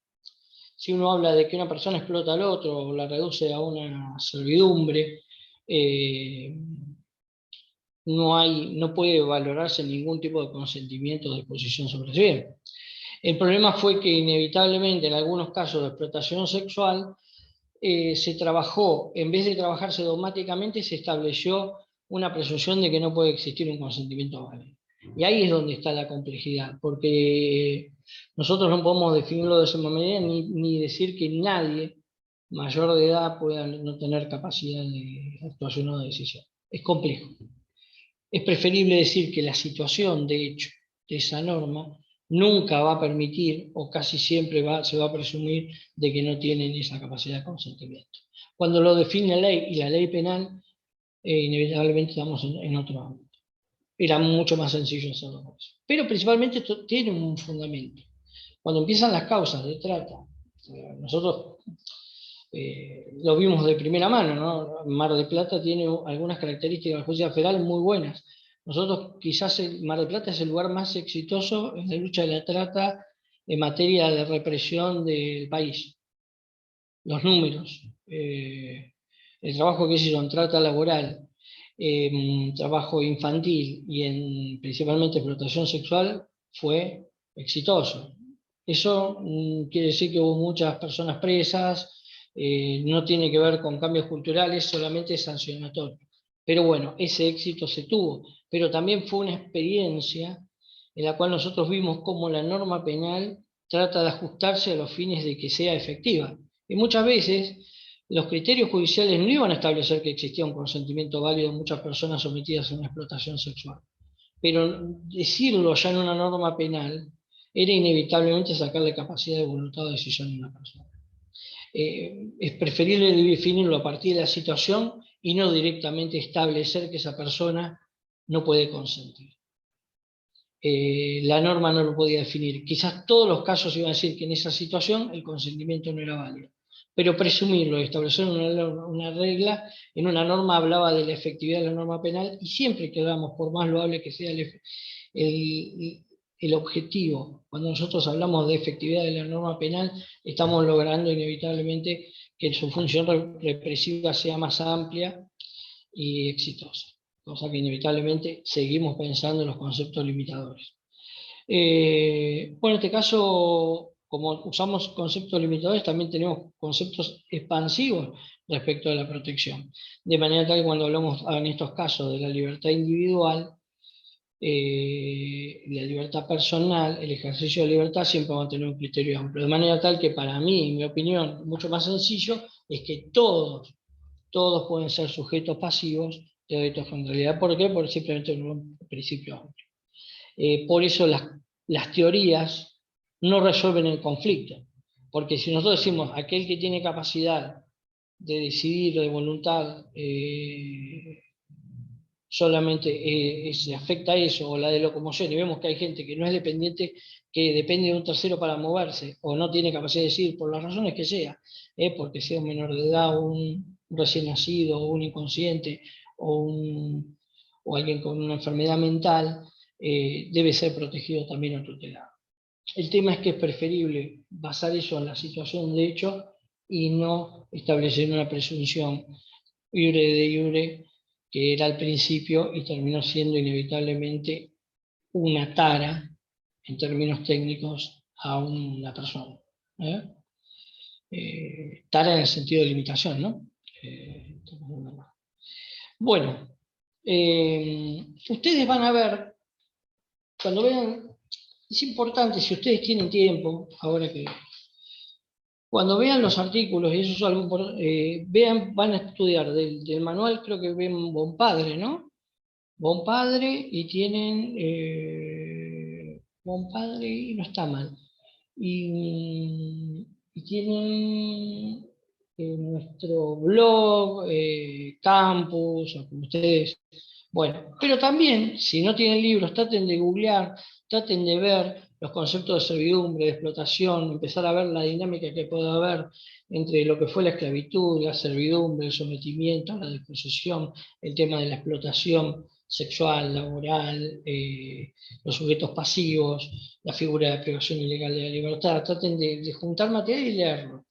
si uno habla de que una persona explota al otro o la reduce a una servidumbre, no puede valorarse ningún tipo de consentimiento o disposición sobre sí. El problema fue que inevitablemente en algunos casos de explotación sexual se trabajó, en vez de trabajarse dogmáticamente, se estableció una presunción de que no puede existir un consentimiento válido. Y ahí es donde está la complejidad, porque nosotros no podemos definirlo de esa manera ni decir que nadie mayor de edad pueda no tener capacidad de actuación o de decisión. Es complejo. Es preferible decir que la situación, de hecho, de esa norma nunca va a permitir, o casi siempre se va a presumir, de que no tienen esa capacidad de consentimiento. Cuando lo define la ley y la ley penal, inevitablemente estamos en otro ámbito. Era mucho más sencillo hacerlo con eso. Pero principalmente esto tiene un fundamento. Cuando empiezan las causas de trata, nosotros lo vimos de primera mano, ¿no? Mar del Plata tiene algunas características de la justicia federal muy buenas. Nosotros quizás Mar del Plata es el lugar más exitoso en la lucha de la trata en materia de represión del país. Los números, el trabajo que se hizo en trata laboral, trabajo infantil y en principalmente explotación sexual fue exitoso. Eso quiere decir que hubo muchas personas presas, no tiene que ver con cambios culturales, solamente es sancionatorio. Pero bueno, ese éxito se tuvo, pero también fue una experiencia en la cual nosotros vimos cómo la norma penal trata de ajustarse a los fines de que sea efectiva. Y muchas veces los criterios judiciales no iban a establecer que existía un consentimiento válido de muchas personas sometidas a una explotación sexual. Pero decirlo ya en una norma penal era inevitablemente sacarle capacidad de voluntad de decisión a una persona. Es preferible definirlo a partir de la situación y no directamente establecer que esa persona no puede consentir. La norma no lo podía definir. Quizás todos los casos iban a decir que en esa situación el consentimiento no era válido, pero presumirlo y establecer una regla en una norma hablaba de la efectividad de la norma penal, y siempre que hablamos, por más loable que sea el objetivo, cuando nosotros hablamos de efectividad de la norma penal, estamos logrando inevitablemente que su función represiva sea más amplia y exitosa, cosa que inevitablemente seguimos pensando en los conceptos limitadores. Bueno, en este caso, como usamos conceptos limitadores, también tenemos conceptos expansivos respecto a la protección. De manera tal que cuando hablamos en estos casos de la libertad individual, la libertad personal, el ejercicio de libertad siempre va a tener un criterio amplio. De manera tal que para mí, en mi opinión, mucho más sencillo es que todos pueden ser sujetos pasivos de derecho de realidad. ¿Por qué? Porque simplemente un principio amplio. Por eso las teorías no resuelven el conflicto. Porque si nosotros decimos aquel que tiene capacidad de decidir, de voluntad, solamente se afecta a eso, o la de locomoción, y vemos que hay gente que no es dependiente, que depende de un tercero para moverse, o no tiene capacidad de decidir por las razones que sea, porque sea un menor de edad, un recién nacido, o un inconsciente, o alguien con una enfermedad mental, debe ser protegido también o tutelado. El tema es que es preferible basar eso en la situación de hecho y no establecer una presunción iure de iure, que era al principio y terminó siendo inevitablemente una tara, en términos técnicos, a una persona. Tara en el sentido de limitación, ¿no? Bueno, ustedes van a ver, cuando vean, es importante, si ustedes tienen tiempo, ahora que cuando vean los artículos, y eso es algo vean, van a estudiar del manual, creo que ven Bonpadre, ¿no? Bonpadre, y tienen Bonpadre, y no está mal. Y tienen nuestro blog, campus, o como ustedes. Bueno, pero también, si no tienen libros, traten de googlear, traten de ver los conceptos de servidumbre, de explotación, empezar a ver la dinámica que puede haber entre lo que fue la esclavitud, la servidumbre, el sometimiento, la disposición, el tema de la explotación sexual, laboral, los sujetos pasivos, la figura de privación ilegal de la libertad. Traten de juntar material y leerlo.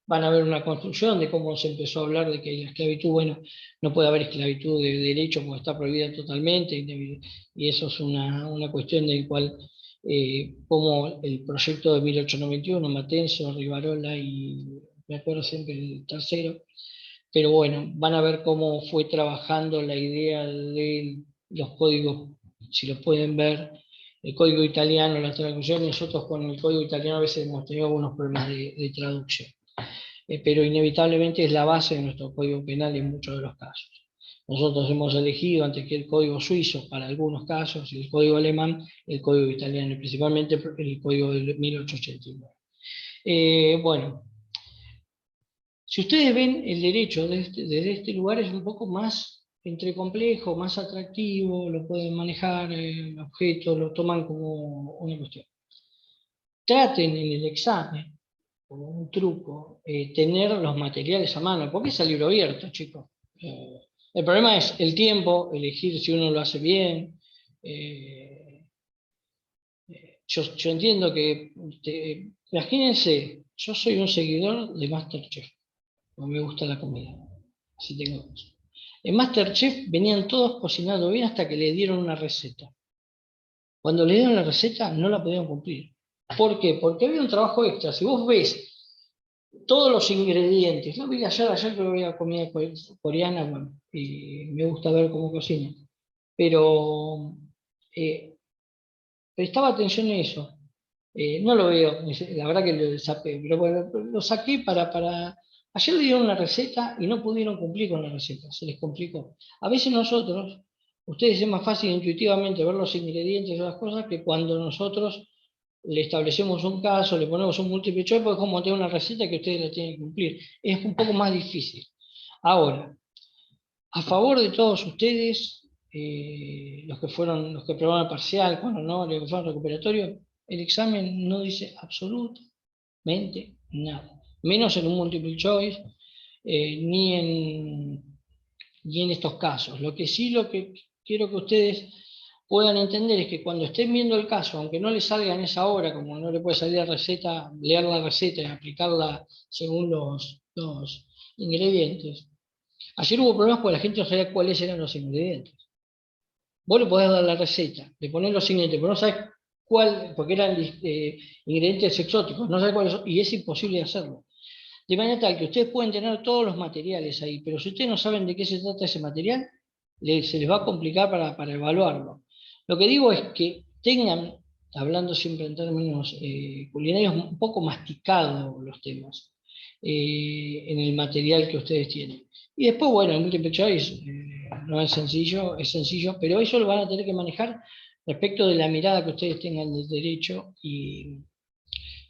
Van a ver una construcción de cómo se empezó a hablar de que la esclavitud, bueno, no puede haber esclavitud de derecho porque está prohibida totalmente, y eso es una cuestión del cual, como el proyecto de 1891, Matenzo, Rivarola y me acuerdo siempre el tercero, pero bueno, van a ver cómo fue trabajando la idea de los códigos, si los pueden ver, el código italiano, la traducción, y nosotros con el código italiano a veces hemos tenido algunos problemas de traducción. Pero inevitablemente es la base de nuestro código penal en muchos de los casos. Nosotros hemos elegido, antes que el código suizo para algunos casos, el código alemán, el código italiano, y principalmente el código de 1889. Bueno, si ustedes ven el derecho desde este lugar, es un poco más entre complejo, más atractivo, lo pueden manejar, el objeto, lo toman como una cuestión. Traten en el examen, como un truco, tener los materiales a mano, porque es el libro abierto, chicos. El problema es el tiempo, elegir si uno lo hace bien. Yo entiendo que, imagínense, yo soy un seguidor de MasterChef, porque me gusta la comida, así tengo. En MasterChef venían todos cocinando bien hasta que le dieron una receta. Cuando le dieron la receta no la podían cumplir. ¿Por qué? Porque había un trabajo extra. Si vos ves todos los ingredientes, yo vi ayer que voy a comida coreana, bueno, y me gusta ver cómo cocina, pero prestaba atención a eso. No lo veo, la verdad que lo saqué, pero bueno, lo saqué para... Ayer le dieron una receta y no pudieron cumplir con la receta, se les complicó. A veces nosotros, ustedes es más fácil intuitivamente ver los ingredientes o las cosas que cuando nosotros le establecemos un caso, le ponemos un múltiple choice, pues es como tener una receta que ustedes la tienen que cumplir. Es un poco más difícil. Ahora, a favor de todos ustedes, los que probaron el parcial, cuando no, los que fueron recuperatorio, el examen no dice absolutamente nada, menos en un multiple choice, ni en estos casos. Lo que quiero que ustedes puedan entender es que cuando estén viendo el caso, aunque no les salga en esa hora, como no le puede salir la receta, leer la receta y aplicarla según los ingredientes. Ayer hubo problemas porque la gente no sabía cuáles eran los ingredientes. Vos le podés dar la receta, le ponés los ingredientes, pero no sabés cuál, porque eran ingredientes exóticos, no sabés cuáles son, y es imposible hacerlo. De manera tal que ustedes pueden tener todos los materiales ahí, pero si ustedes no saben de qué se trata ese material, se les va a complicar para evaluarlo. Lo que digo es que tengan, hablando siempre en términos culinarios, un poco masticados los temas en el material que ustedes tienen. Y después, bueno, el multiple choice no es sencillo, pero eso lo van a tener que manejar respecto de la mirada que ustedes tengan del derecho y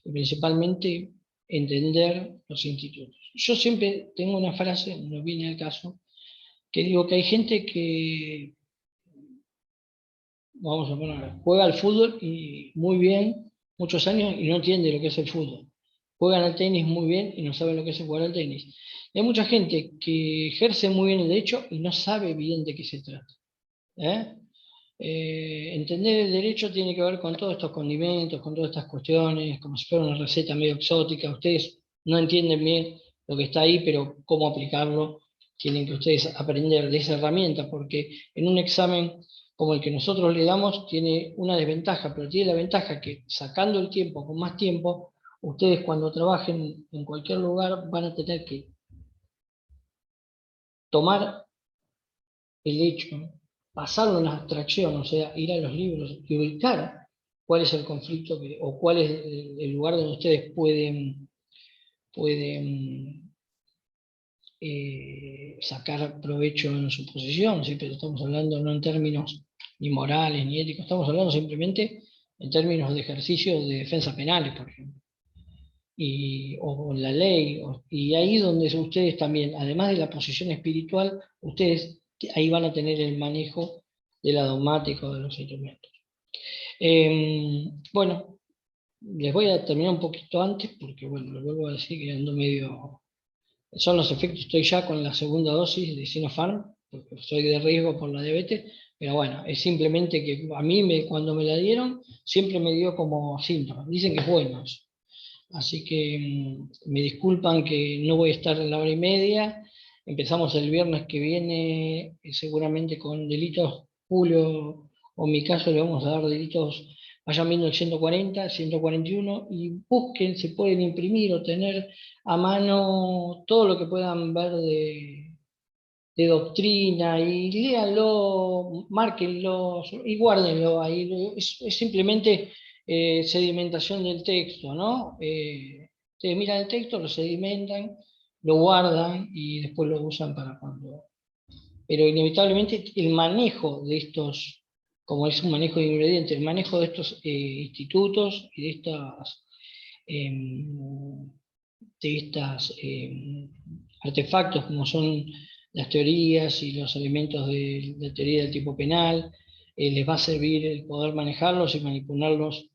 principalmente entender los institutos. Yo siempre tengo una frase, no viene al caso, que digo que hay gente que, vamos a poner, juega al fútbol y muy bien, muchos años, y no entiende lo que es el fútbol. Juegan al tenis muy bien y no saben lo que es jugar al tenis. Y hay mucha gente que ejerce muy bien el derecho y no sabe bien de qué se trata. Entender el derecho tiene que ver con todos estos condimentos, con todas estas cuestiones, como si fuera una receta medio exótica. Ustedes no entienden bien lo que está ahí, pero cómo aplicarlo, tienen que ustedes aprender de esa herramienta, porque en un examen como el que nosotros le damos tiene una desventaja, pero tiene la ventaja que sacando el tiempo, con más tiempo, ustedes cuando trabajen en cualquier lugar van a tener que tomar el hecho, pasarlo en la abstracción, o sea, ir a los libros y ubicar cuál es el conflicto o cuál es el lugar donde ustedes pueden sacar provecho en su posición, ¿sí? Pero estamos hablando no en términos ni morales ni éticos, estamos hablando simplemente en términos de ejercicio de defensa penales, por ejemplo, o la ley, y ahí donde ustedes también, además de la posición espiritual, ustedes ahí van a tener el manejo de la dogmática de los instrumentos. Bueno, les voy a terminar un poquito antes, porque bueno, lo vuelvo a decir que ando medio... Son los efectos, estoy ya con la segunda dosis de Sinopharm, porque soy de riesgo por la diabetes, pero bueno, es simplemente que a mí cuando me la dieron, siempre me dio como síntomas, dicen que es bueno eso. Así que me disculpan que no voy a estar en la hora y media. Empezamos el viernes que viene, seguramente con delitos, Julio, o en mi caso le vamos a dar delitos, vayan viendo el 140, 141, y busquen si pueden imprimir o tener a mano todo lo que puedan ver de doctrina, y léanlo, márquenlo y guárdenlo ahí. Es simplemente sedimentación del texto, ¿no? Ustedes miran el texto, lo sedimentan, lo guardan y después lo usan para cuando... Pero inevitablemente el manejo de estos, como es un manejo de ingredientes, el manejo de estos institutos y de estas artefactos como son las teorías y los elementos de teoría del tipo penal, les va a servir el poder manejarlos y manipularlos,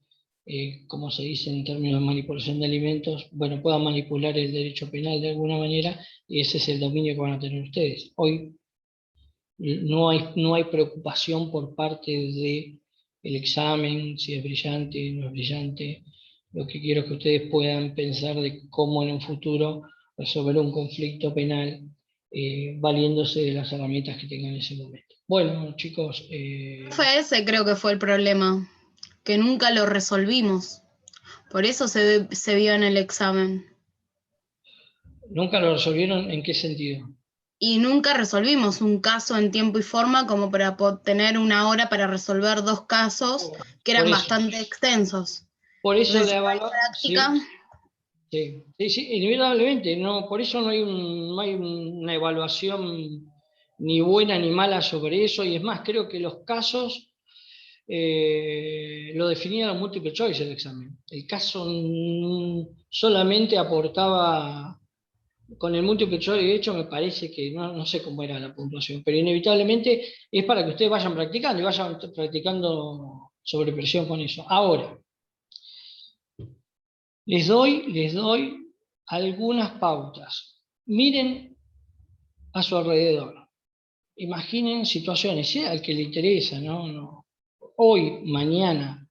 como se dice en términos de manipulación de alimentos, bueno, puedan manipular el derecho penal de alguna manera, y ese es el dominio que van a tener ustedes. Hoy no hay preocupación por parte del examen, si es brillante, no es brillante. Lo que quiero es que ustedes puedan pensar de cómo en un futuro resolver un conflicto penal valiéndose de las herramientas que tengan en ese momento. Bueno, chicos... Fue ese, creo que fue el problema, que nunca lo resolvimos. Por eso se vio en el examen. ¿Nunca lo resolvieron? ¿En qué sentido? Y nunca resolvimos un caso en tiempo y forma como para tener una hora para resolver 2 casos que eran bastante extensos. Por eso Entonces, la si no hay evaluación... práctica, Sí, inevitablemente, no, por eso no hay una evaluación ni buena ni mala sobre eso, y es más, creo que los casos lo definía la multiple choice el examen. El caso solamente aportaba, con el múltiple choice, de hecho me parece que, no sé cómo era la puntuación, pero inevitablemente es para que ustedes vayan practicando y vayan practicando sobre presión con eso. Ahora, les doy algunas pautas. Miren a su alrededor. Imaginen situaciones, sea al que le interesa, ¿no? Hoy, mañana,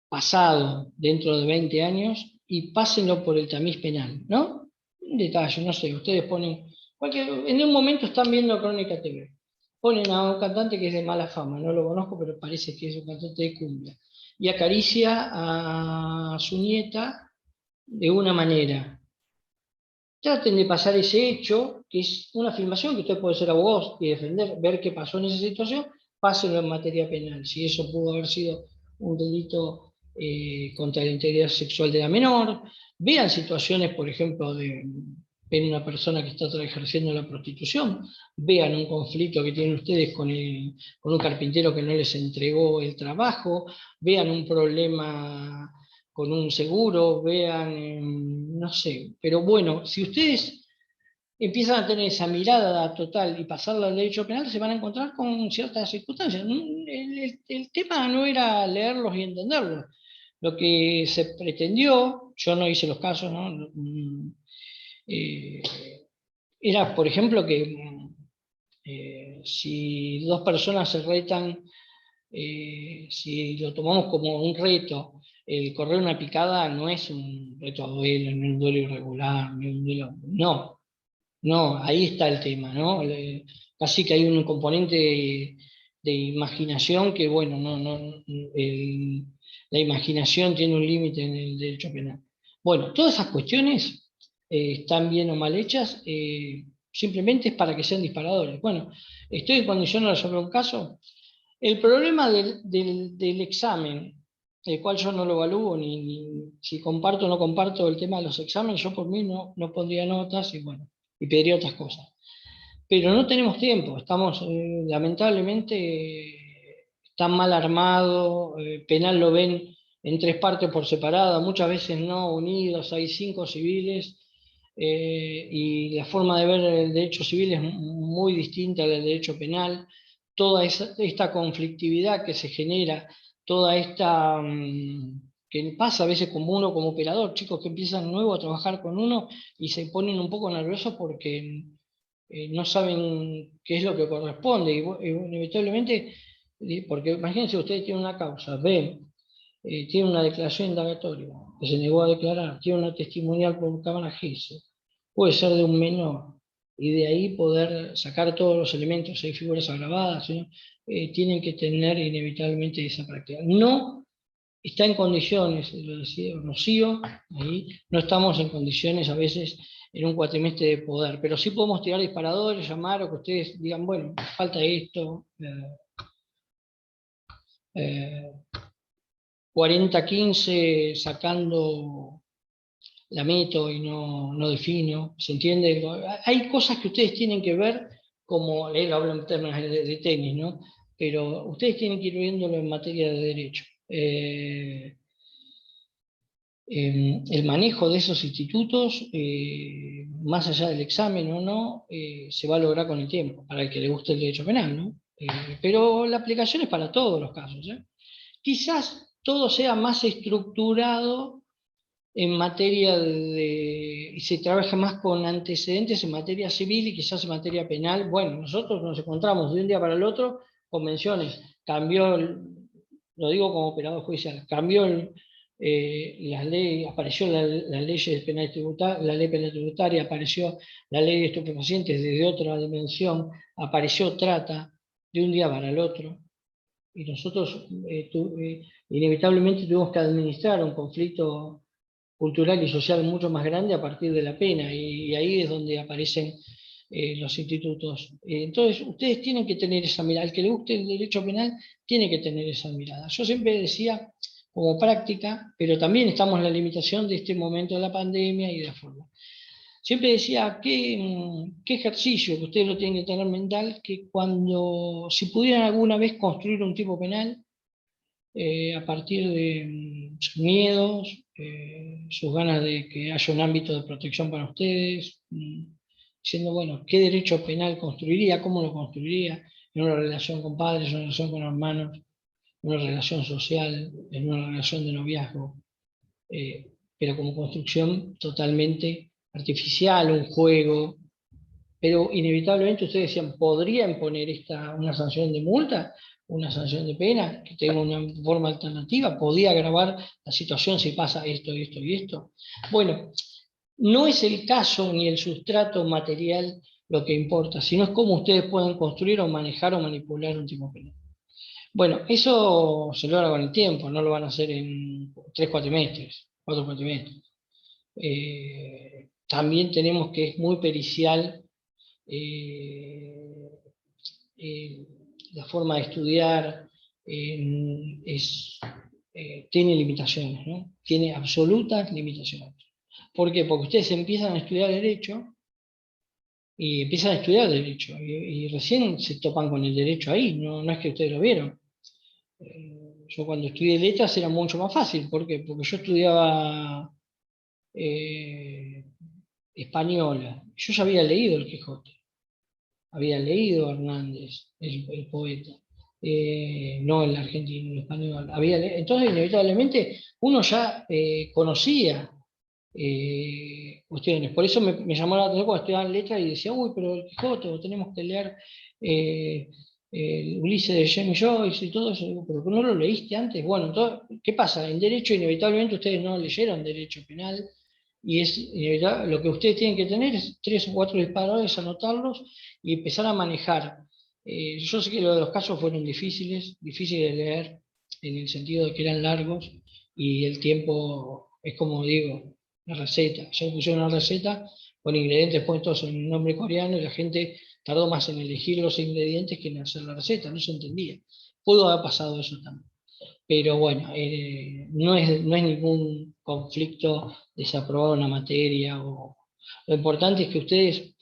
pasado, dentro de 20 años, y pásenlo por el tamiz penal, ¿no? Un detalle, no sé, ustedes ponen, en un momento están viendo Crónica TV, ponen a un cantante que es de mala fama, no lo conozco, pero parece que es un cantante de cumbia, y acaricia a su nieta de una manera. Traten de pasar ese hecho, que es una filmación, que usted puede ser abogado y defender, ver qué pasó en esa situación, pásenlo en materia penal. Si eso pudo haber sido un delito contra la integridad sexual de la menor, vean situaciones, por ejemplo, ven una persona que está ejerciendo la prostitución, vean un conflicto que tienen ustedes con un carpintero que no les entregó el trabajo, vean un problema con un seguro, vean, no sé, pero bueno, si ustedes empiezan a tener esa mirada total y pasarla al derecho penal, se van a encontrar con ciertas circunstancias. El tema no era leerlos y entenderlos. Lo que se pretendió, yo no hice los casos, ¿no? Era, por ejemplo, que si 2 personas se retan, si lo tomamos como un reto, el correr una picada no es un reto a duelo, no es un duelo irregular, no es un duelo, no, ahí está el tema, ¿no? Casi que hay un componente de imaginación que, bueno, la imaginación tiene un límite en el derecho penal. Bueno, todas esas cuestiones están bien o mal hechas, simplemente es para que sean disparadores. Bueno, estoy en condición de resolver un caso. El problema del examen, el cual yo no lo evalúo, ni si comparto o no comparto el tema de los exámenes, yo por mí no pondría notas y bueno, y pediría otras cosas. Pero no tenemos tiempo, estamos lamentablemente está mal armado, penal lo ven en 3 partes por separada, muchas veces no unidos, hay 5 civiles, y la forma de ver el derecho civil es muy distinta del derecho penal. Toda esta conflictividad que se genera, toda esta que pasa a veces como uno como operador, chicos que empiezan nuevo a trabajar con uno y se ponen un poco nerviosos porque no saben qué es lo que corresponde, y inevitablemente, porque imagínense, ustedes tienen una causa, ven, tiene una declaración indagatoria, que se negó a declarar, tiene una testimonial por cámara GESE, puede ser de un menor, y de ahí poder sacar todos los elementos, hay figuras agravadas, ¿no? Tienen que tener inevitablemente esa práctica. No está en condiciones, lo decía Rocío, ahí, no estamos en condiciones a veces en un cuatrimestre de poder, pero sí podemos tirar disparadores, llamar, o que ustedes digan, bueno, falta esto, 40-15 sacando la meto y no defino, ¿se entiende? Hay cosas que ustedes tienen que ver, como él habla en términos de tenis, ¿no? Pero ustedes tienen que ir viéndolo en materia de derecho. El manejo de esos institutos, más allá del examen o no, se va a lograr con el tiempo, para el que le guste el derecho penal, ¿no? Pero la aplicación es para todos los casos, ¿eh? Quizás todo sea más estructurado en materia y se trabaja más con antecedentes en materia civil y quizás en materia penal. Bueno, nosotros nos encontramos de un día para el otro convenciones, cambió, lo digo como operador judicial, cambió apareció la ley penal tributaria, la ley penal tributaria, apareció la ley de estupefacientes desde otra dimensión, apareció trata de un día para el otro, y nosotros inevitablemente tuvimos que administrar un conflicto cultural y social mucho más grande a partir de la pena, y ahí es donde aparecen los institutos. Entonces, ustedes tienen que tener esa mirada. Al que le guste el derecho penal, tiene que tener esa mirada. Yo siempre decía, como práctica, pero también estamos en la limitación de este momento de la pandemia y de la forma. Siempre decía, qué ejercicio que ustedes lo tienen que tener mental, que si pudieran alguna vez construir un tipo penal, a partir de sus miedos, sus ganas de que haya un ámbito de protección para ustedes, diciendo, bueno, ¿qué derecho penal construiría? ¿Cómo lo construiría? En una relación con padres, en una relación con hermanos, en una relación social, en una relación de noviazgo, pero como construcción totalmente artificial, un juego. Pero inevitablemente ustedes decían, ¿podrían poner una sanción de multa, una sanción de pena, que tenga una forma alternativa? ¿Podía agravar la situación si pasa esto, esto y esto? Bueno, no es el caso ni el sustrato material lo que importa, sino es cómo ustedes pueden construir o manejar o manipular un tipo penal. Bueno, eso se logra con el tiempo, no lo van a hacer en 3 cuatrimestres, 4 cuatrimestres. También tenemos que es muy pericial la forma de estudiar, tiene limitaciones, ¿no? Tiene absolutas limitaciones. ¿Por qué? Porque ustedes empiezan a estudiar Derecho, y empiezan a estudiar Derecho, y recién se topan con el derecho ahí, no es que ustedes lo vieron. Yo cuando estudié letras era mucho más fácil. ¿Por qué? Porque yo estudiaba española. Yo ya había leído el Quijote. Había leído a Hernández, el poeta. No el argentino, el español. Entonces, inevitablemente, uno ya conocía cuestiones. Por eso me llamó la atención cuando estudiaba letras y decía, uy, pero el Quijote, tenemos que leer el Ulises de James Joyce y todo eso. Digo, pero ¿no lo leíste antes? Bueno, entonces, ¿qué pasa? En Derecho, inevitablemente, ustedes no leyeron Derecho Penal, y es lo que ustedes tienen que tener es 3 o 4 disparadores, anotarlos y empezar a manejar. Yo sé que lo de los casos fueron difíciles de leer, en el sentido de que eran largos, y el tiempo es como digo, la receta. Ya pusieron una receta con ingredientes puestos en un nombre coreano, y la gente tardó más en elegir los ingredientes que en hacer la receta, no se entendía. Pudo haber pasado eso también. Pero bueno, no es ningún conflicto desaprobar una materia. Lo importante es que ustedes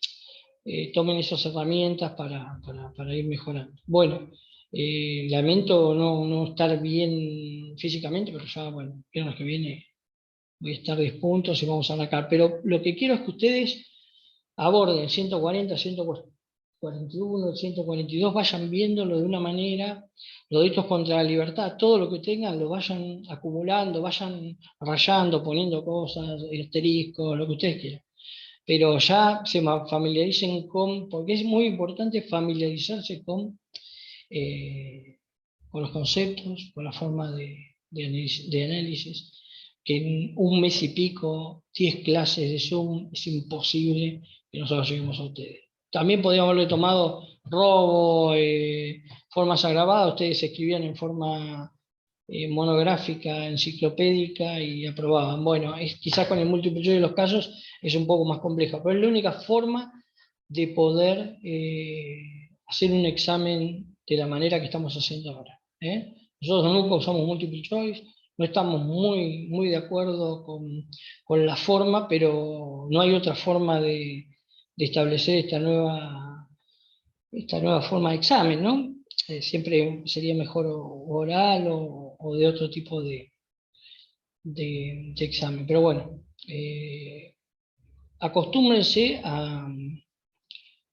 tomen esas herramientas para ir mejorando. Bueno, lamento no estar bien físicamente, pero ya, bueno, el viernes que viene voy a estar 10 puntos y vamos a arrancar. Pero lo que quiero es que ustedes aborden 140, 141, 142, vayan viéndolo de una manera, los delitos contra la libertad, todo lo que tengan lo vayan acumulando, vayan rayando, poniendo cosas, asteriscos, lo que ustedes quieran. Pero ya se familiaricen porque es muy importante familiarizarse con los conceptos, con la forma de análisis, que en un mes y pico, 10 clases de Zoom, es imposible que nosotros lleguemos a ustedes. También podríamos haberle tomado robo, formas agravadas, ustedes escribían en forma monográfica, enciclopédica, y aprobaban. Bueno, quizás con el múltiple choice de los casos es un poco más compleja, pero es la única forma de poder hacer un examen de la manera que estamos haciendo ahora. Nosotros nunca usamos múltiple choice, no estamos muy de acuerdo con la forma, pero no hay otra forma de establecer esta nueva forma de examen, ¿no? Siempre sería mejor oral o de otro tipo de examen. Pero bueno, acostúmbrense a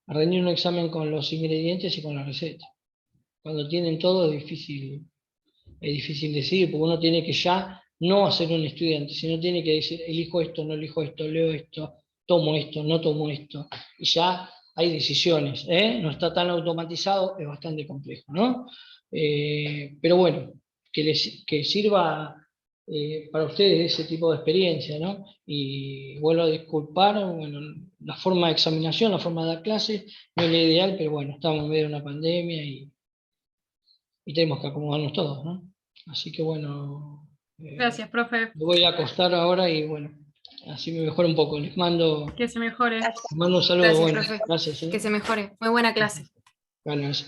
rendir un examen con los ingredientes y con la receta. Cuando tienen todo es difícil decidir, porque uno tiene que ya no hacer un estudiante, sino tiene que decir, elijo esto, no elijo esto, leo esto, tomo esto, no tomo esto, y ya hay decisiones, no está tan automatizado, es bastante complejo, ¿no? Pero bueno, que sirva para ustedes ese tipo de experiencia, ¿no? Y vuelvo a disculpar, bueno, la forma de examinación, la forma de dar clases, no es la ideal, pero bueno, estamos en medio de una pandemia y tenemos que acomodarnos todos, ¿no? Así que bueno, Gracias, profe. me voy a acostar ahora y bueno, así me mejoro un poco. Les mando Que se mejore. un saludo. Gracias, Bueno, profe. gracias. Que se mejore. Muy buena clase. Bueno, eso.